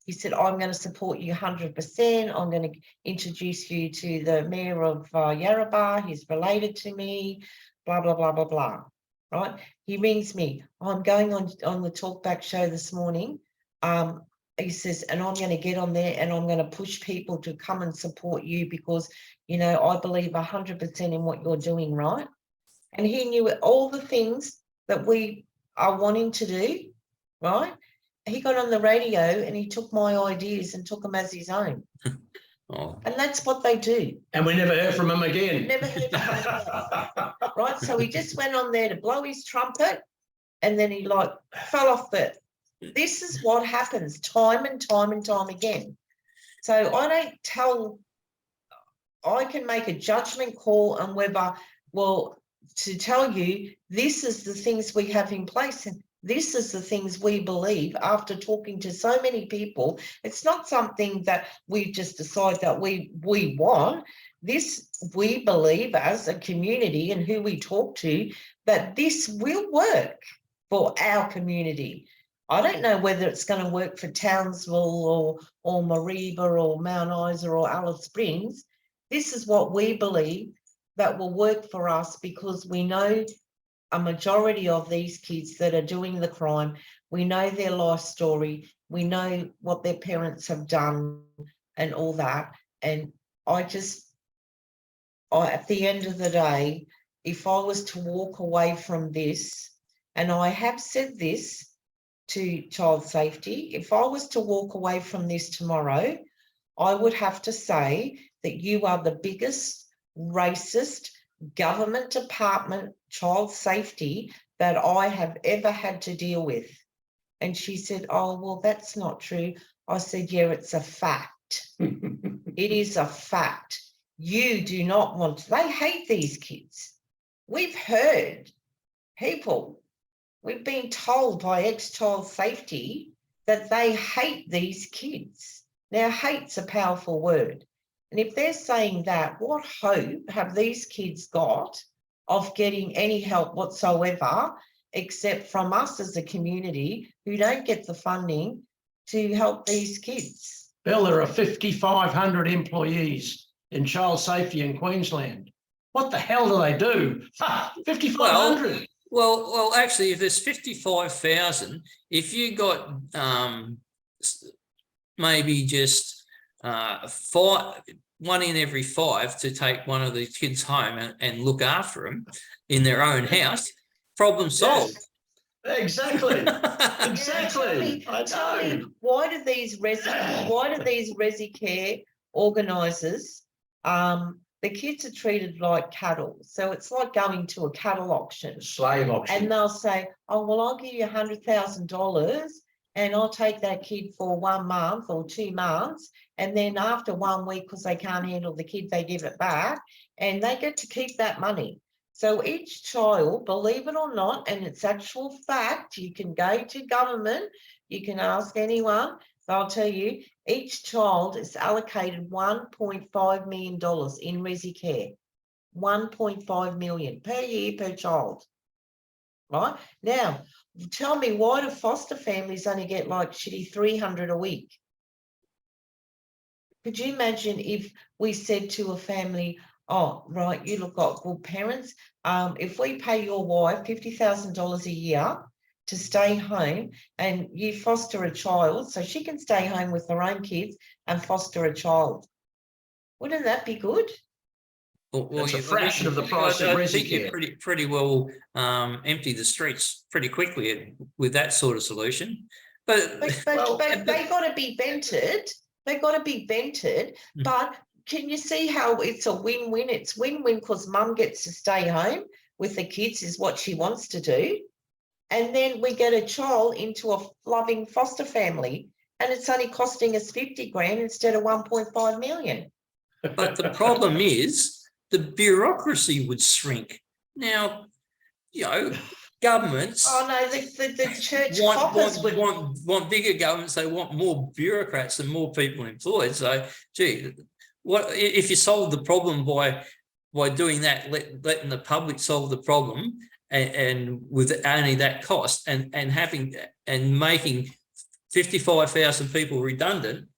He said, "I'm going to support you 100%. I'm going to introduce you to the mayor of Yarrabah. He's related to me, blah, blah, blah, blah, blah." Right? He rings me. I'm going on the Talkback show this morning. He says, "And I'm going to get on there and I'm going to push people to come and support you because, you know, I believe 100% in what you're doing," right? And he knew all the things that we are wanting to do, right? He got on the radio and he took my ideas and took them as his own. Oh. And that's what they do. And we never heard from him again. Never heard from him again. Right? So he just went on there to blow his trumpet, and then he like fell off the... This is what happens time and time and time again. So I can make a judgment call on whether, well, to tell you this is the things we have in place, and this is the things we believe after talking to so many people. It's not something that we just decide that we want. This, we believe as a community and who we talk to, that this will work for our community. I don't know whether it's going to work for Townsville or Mareeba or Mount Isa or Alice Springs. This is what we believe that will work for us, because we know a majority of these kids that are doing the crime, we know their life story, we know what their parents have done and all that. And at the end of the day, if I was to walk away from this, and I have said this to child safety, if I was to walk away from this tomorrow, I would have to say that you are the biggest racist government department child safety that I have ever had to deal with. And she said, "Oh, well, that's not true." I said, "Yeah, it's a fact." It is a fact. You do not want to. They hate these kids. We've heard people, we've been told by ex-child safety that they hate these kids. Now, hate's a powerful word. And if they're saying that, what hope have these kids got of getting any help whatsoever, except from us as a community who don't get the funding to help these kids? Bill, there are 5,500 employees in child safety in Queensland. What the hell do they do? 5,500. Well, actually, if there's 55,000, if you got maybe just 1 in every 5 to take one of these kids home and look after them in their own house, problem solved. Exactly. Now, Exactly. I tell me, know. why do these resi care organisers, the kids are treated like cattle, so it's like going to a cattle auction. Slave auction. And they'll say, oh, well, I'll give you $100,000 and I'll take that kid for 1 month or 2 months. And then after 1 week, because they can't handle the kid, they give it back and they get to keep that money. So each child, believe it or not, and it's actual fact, you can go to government, you can ask anyone, they'll tell you, each child is allocated $1.5 million in resi care. 1.5 million per year per child. Right now, tell me, why do foster families only get like shitty 300 a week? Could you imagine if we said to a family, oh, right, you look like good parents, if we pay your wife $50,000 a year to stay home and you foster a child so she can stay home with her own kids and foster a child, wouldn't that be good? Well, That's a you- fraction of the I- price of I resi think you care. pretty well empty the streets pretty quickly with that sort of solution. But Well, But they got to be vented. They got to be vented. Mm. But can you see how it's a win-win? It's win-win because mum gets to stay home with the kids, is what she wants to do. And then we get a child into a loving foster family, and it's only costing us 50 grand instead of 1.5 million. But the problem is the bureaucracy would shrink. Now, you know, governments Oh no, the church coffers would. want bigger governments. They want more bureaucrats and more people employed. So, gee, what if you solve the problem by doing that, letting the public solve the problem, and with only that cost, and making 55,000 people redundant,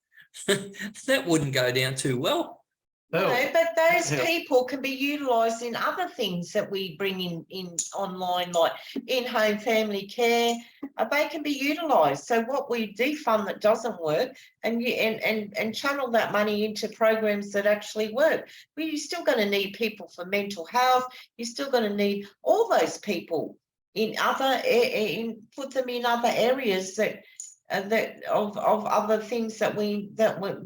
that wouldn't go down too well. No, but those Yeah. people can be utilised in other things that we bring in online, like in-home family care. They can be utilised. So what we defund that doesn't work, and channel that money into programs that actually work. But you're still going to need people for mental health. You're still going to need all those people in put them in other areas that of other things that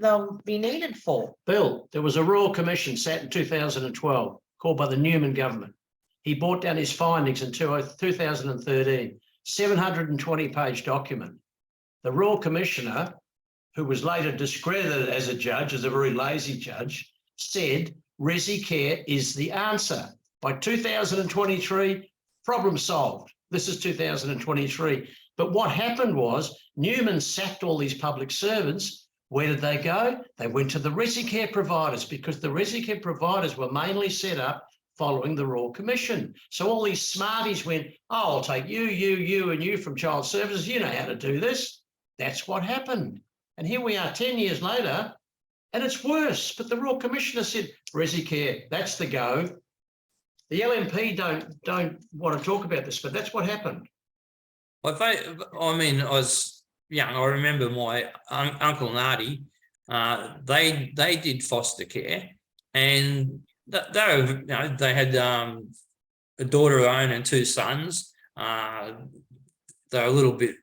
they'll be needed for. Bill, there was a Royal Commission sat in 2012 called by the Newman government. He brought down his findings in 2013, 720-page document. The Royal Commissioner, who was later discredited as a judge, as a very lazy judge, said resi care is the answer. By 2023, problem solved. This is 2023. But what happened was Newman sacked all these public servants. Where did they go? They went to the resi care providers, because the resi care providers were mainly set up following the Royal Commission. So all these smarties went, oh, I'll take you, and you from Child Services. You know how to do this. That's what happened. And here we are 10 years later, and it's worse. But the Royal Commissioner said, resi care, that's the go. The LNP don't want to talk about this, but that's what happened. I mean, I was young. I remember my uncle and auntie. They did foster care, and they had a daughter of their own and 2 sons. They're a little bit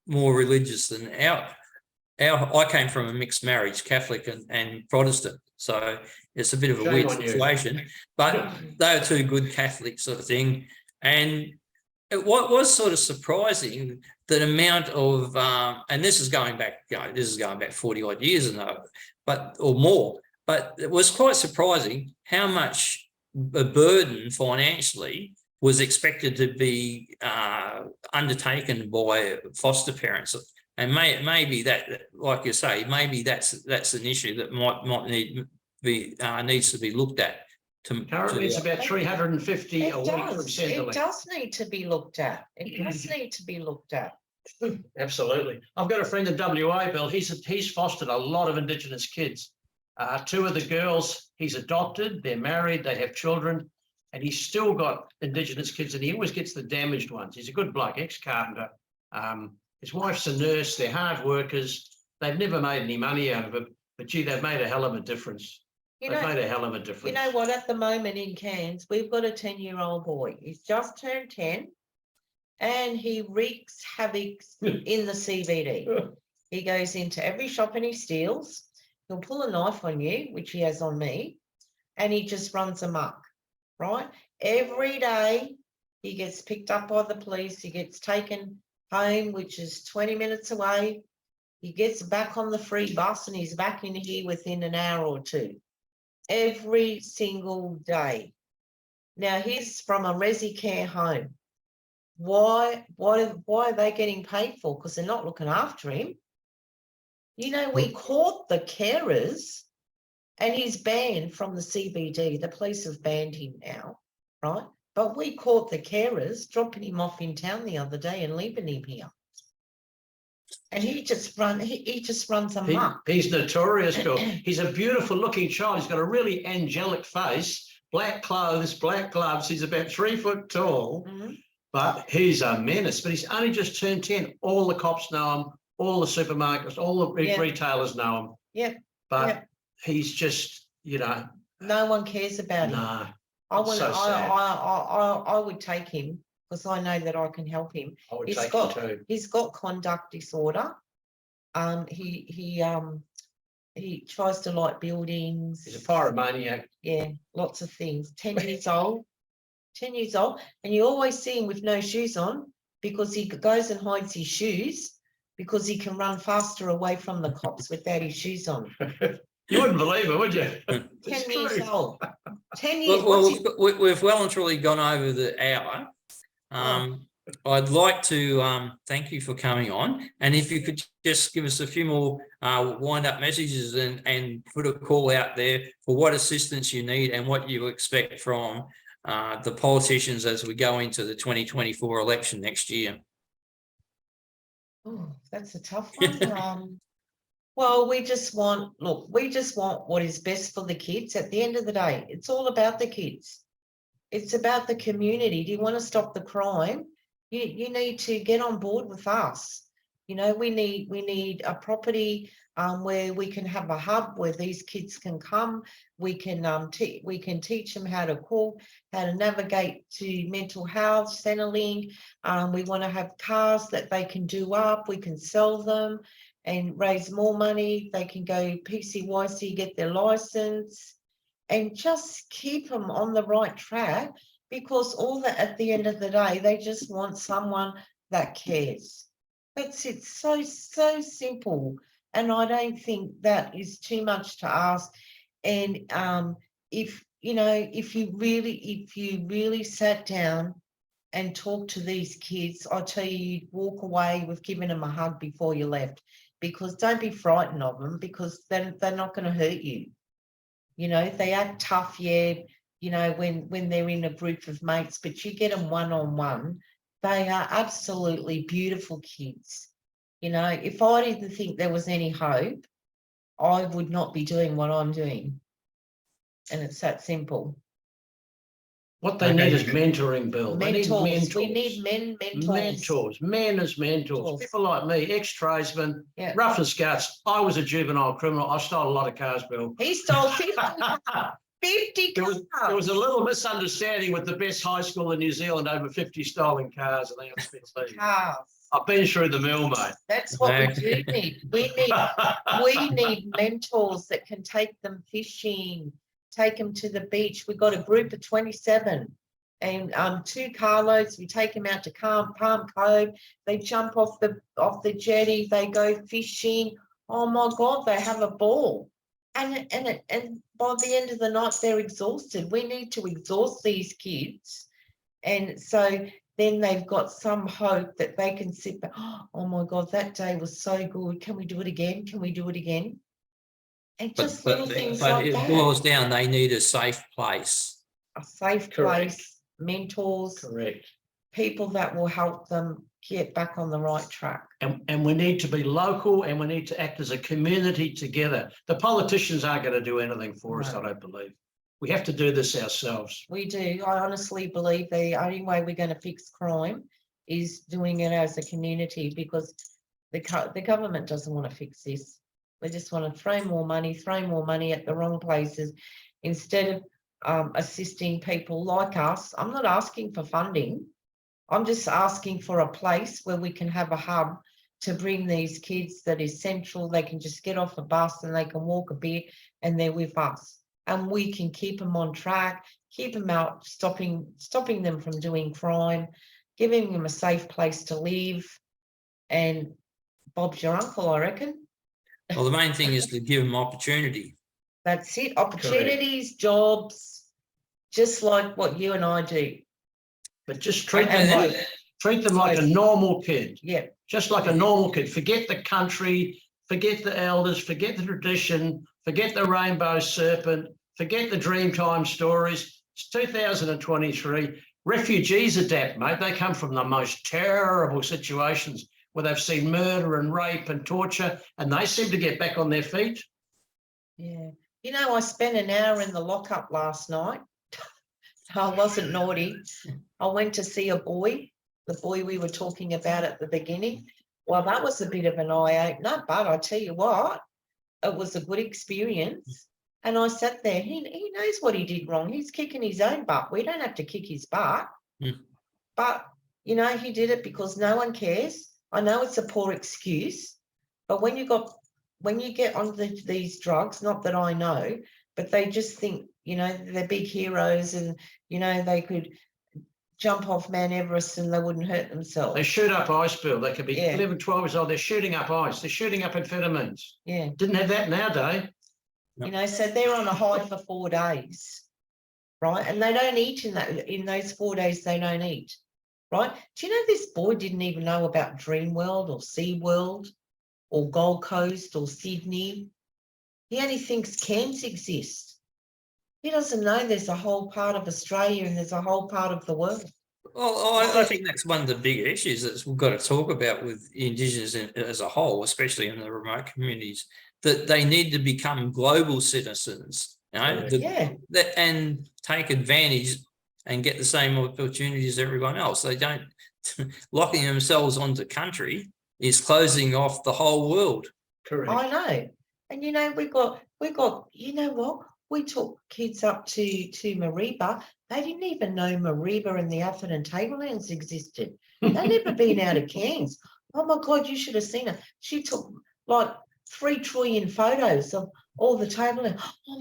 more religious than I came from a mixed marriage, Catholic and Protestant, so it's a bit of a weird situation. But they were 2 good Catholics, sort of thing, and what was sort of surprising, the amount of, and this is going back 40 odd years or more, but it was quite surprising how much a burden financially was expected to be undertaken by foster parents. And maybe that, like you say, maybe that's an issue that might needs to be looked at. Currently, it's about 350 a week from Centrelink. It does need to be looked at. It does need to be looked at. Absolutely. I've got a friend in WA, Bill. He's fostered a lot of Indigenous kids. 2 of the girls he's adopted. They're married. They have children, and he's still got Indigenous kids, and he always gets the damaged ones. He's a good bloke, ex-carpenter. His wife's a nurse. They're hard workers. They've never made any money out of it, but gee, they've made a hell of a difference. They've made a hell of a difference. You know what? At the moment in Cairns, we've got a 10-year-old boy. He's just turned 10, and he wreaks havoc in the CBD. He goes into every shop and he steals. He'll pull a knife on you, which he has on me, and he just runs amok, right? Every day he gets picked up by the police. He gets taken home, which is 20 minutes away. He gets back on the free bus and he's back in here within an hour or two. Every single day. Now he's from a resi care home. Why are they getting paid for? Because they're not looking after him. You know, we caught the carers and he's banned from the CBD. The police have banned him now, right? But we caught the carers dropping him off in town the other day and leaving him here. And he just runs amok. He's notorious, Bill. He's a beautiful looking child. He's got a really angelic face, black clothes, black gloves. He's about 3 foot tall, but he's a menace. But he's only just turned 10. All the cops know him, all the supermarkets, all the retailers know him. Yep. But he's just, you know. No one cares about him. No. I would take him because I know that I can help him. I would take him too. He's got conduct disorder. He tries to light buildings. He's a pyromaniac. Yeah, lots of things. 10 years old. 10 years old. And you always see him with no shoes on because he goes and hides his shoes because he can run faster away from the cops without his shoes on. You wouldn't believe it, would you? 10 years old. 10 years. Well, we've well and truly gone over the hour. I'd like to thank you for coming on, and if you could just give us a few more wind-up messages and put a call out there for what assistance you need and what you expect from the politicians as we go into the 2024 election next year. Oh, that's a tough one. Well, we just want what is best for the kids. At the end of the day, it's all about the kids. It's about the community. Do you want to stop the crime? You need to get on board with us. You know, we need a property where we can have a hub where these kids can come. We can teach them how to cook, how to navigate to mental health, Centrelink. We want to have cars that they can do up. We can sell them and raise more money. They can go PCYC, get their license, and just keep them on the right track, because at the end of the day, they just want someone that cares. That's it. So simple. And I don't think that is too much to ask. And if you really sat down and talked to these kids, I tell you, you'd walk away with giving them a hug before you left. Because don't be frightened of them, because they're not going to hurt you. You know, they act tough, when they're in a group of mates, but you get them one-on-one, they are absolutely beautiful kids. You know, if I didn't think there was any hope, I would not be doing what I'm doing. And it's that simple. What they need is mentoring, Bill. Mentors. They need mentors. We need mentors. Mentors. Men as mentors. People like me, ex-tradesmen, rough as guts. I was a juvenile criminal. I stole a lot of cars, Bill. He stole 50 cars. There was a little misunderstanding with the best high school in New Zealand, over 50 stolen cars, and they unspent cars. I've been through the mill, mate. That's what we do need. We need mentors that can take them fishing, take them to the beach. We've got a group of 27 and 2 carloads. We take them out to Palm Cove. They jump off the jetty. They go fishing. Oh my God, they have a ball. And by the end of the night, they're exhausted. We need to exhaust these kids. And so then they've got some hope that they can sit back. Oh my God, that day was so good. Can we do it again? Can we do it again? And just little things like that. But it boils down, they need a safe place. A safe place, mentors. Correct. People that will help them get back on the right track. And we need to be local, and we need to act as a community together. The politicians aren't going to do anything for us, I don't believe. We have to do this ourselves. We do. I honestly believe the only way we're going to fix crime is doing it as a community, because the government doesn't want to fix this. They just want to throw more money at the wrong places instead of assisting people like us. I'm not asking for funding. I'm just asking for a place where we can have a hub to bring these kids that is central. They can just get off a bus and they can walk a bit and they're with us. And we can keep them on track, keep them out, stopping them from doing crime, giving them a safe place to live. And Bob's your uncle, I reckon. Well, the main thing is to give them opportunity. That's it. Opportunities, jobs, just like what you and I do. But just treat And them like a normal kid. Yeah. Just like a normal kid. Forget the country, forget the elders, forget the tradition, forget the rainbow serpent, forget the Dreamtime stories. It's 2023. Refugees adapt, mate. They come from the most terrible situations where they've seen murder and rape and torture, and they seem to get back on their feet. Yeah. You know, I spent an hour in the lockup last night. I wasn't naughty. I went to see a boy, the boy we were talking about at the beginning. Well, that was a bit of an eye-opener, but I tell you what, it was a good experience. And I sat there, he knows what he did wrong. He's kicking his own butt. We don't have to kick his butt. But, you know, he did it because no one cares. I know it's a poor excuse, but when you get onto these drugs, not that I know, but they just think, you know, they're big heroes and, you know, they could jump off Mount Everest and they wouldn't hurt themselves. They shoot up ice, Bill. They could be 11, 12 years old. They're shooting up ice. They're shooting up amphetamines. Yeah. Didn't have that nowadays. You know, so they're on a high for 4 days, right? And they don't eat in those 4 days, they don't eat, right? Do you know this boy didn't even know about Dreamworld or SeaWorld or Gold Coast or Sydney? He only thinks Cairns exist. He doesn't know there's a whole part of Australia and there's a whole part of the world. Well, I think that's one of the bigger issues that we've got to talk about with Indigenous as a whole, especially in the remote communities, that they need to become global citizens, you know, and take advantage and get the same opportunities as everyone else. They don't, locking themselves onto country is closing off the whole world. Correct. I know. And, you know, we got, you know what? We took kids up to Mariba. They didn't even know Mariba and the Atherton Tablelands existed. They'd never been out of Cairns. Oh my God, you should have seen her. She took like 3 trillion photos of all the tablelands. Oh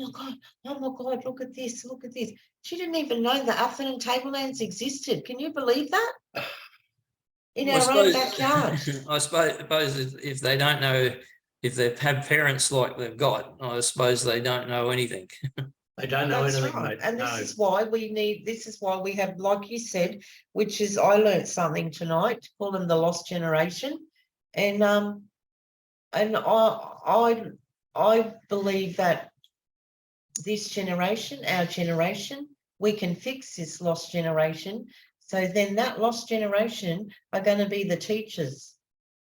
my God, look at this, look at this. She didn't even know the Atherton Tablelands existed. Can you believe that? In our own backyard. I suppose if they don't know, if they've had parents like they've got, I suppose they don't know anything. They don't know anything, right. mate. And this is why we have, like you said, which is, I learned something tonight, to call them the lost generation. And I believe that this generation, our generation, we can fix this lost generation. So then that lost generation are going to be the teachers.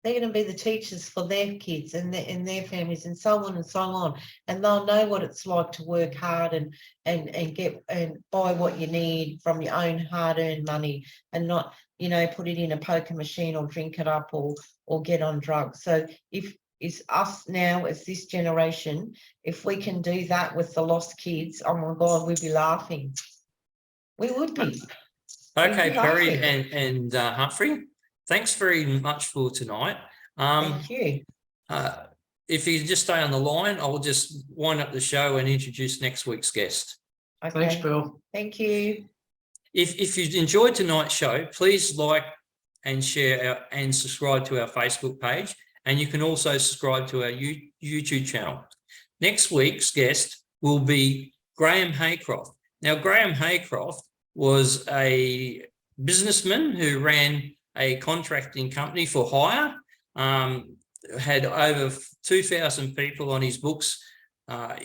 They're going to be the teachers for their kids and their families and so on and so on. And they'll know what it's like to work hard and get and buy what you need from your own hard-earned money and not, you know, put it in a poker machine or drink it up or get on drugs. So if it's us now as this generation, if we can do that with the lost kids, oh my God, we'd be laughing. We would be. Okay, Perri and Humphrey, thanks very much for tonight. Thank you. If you just stay on the line, I'll just wind up the show and introduce next week's guest. Okay. Thanks, Bill. Thank you. If you enjoyed tonight's show, please like and share and subscribe to our Facebook page. And you can also subscribe to our YouTube channel. Next week's guest will be Graham Haycroft. Now, Graham Haycroft was a businessman who ran a contracting company for hire, had over 2,000 people on his books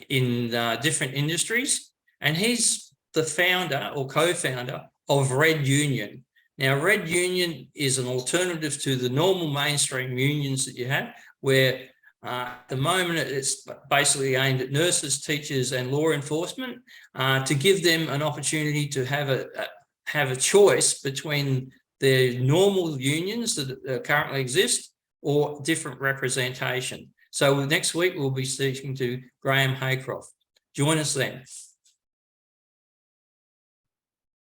in different industries, and he's the founder or co-founder of Red Union. Now, Red Union is an alternative to the normal mainstream unions that you have, where at the moment it's basically aimed at nurses, teachers and law enforcement to give them an opportunity to have a choice between the normal unions that currently exist or different representation. So next week we'll be speaking to Graham Haycroft. Join us then.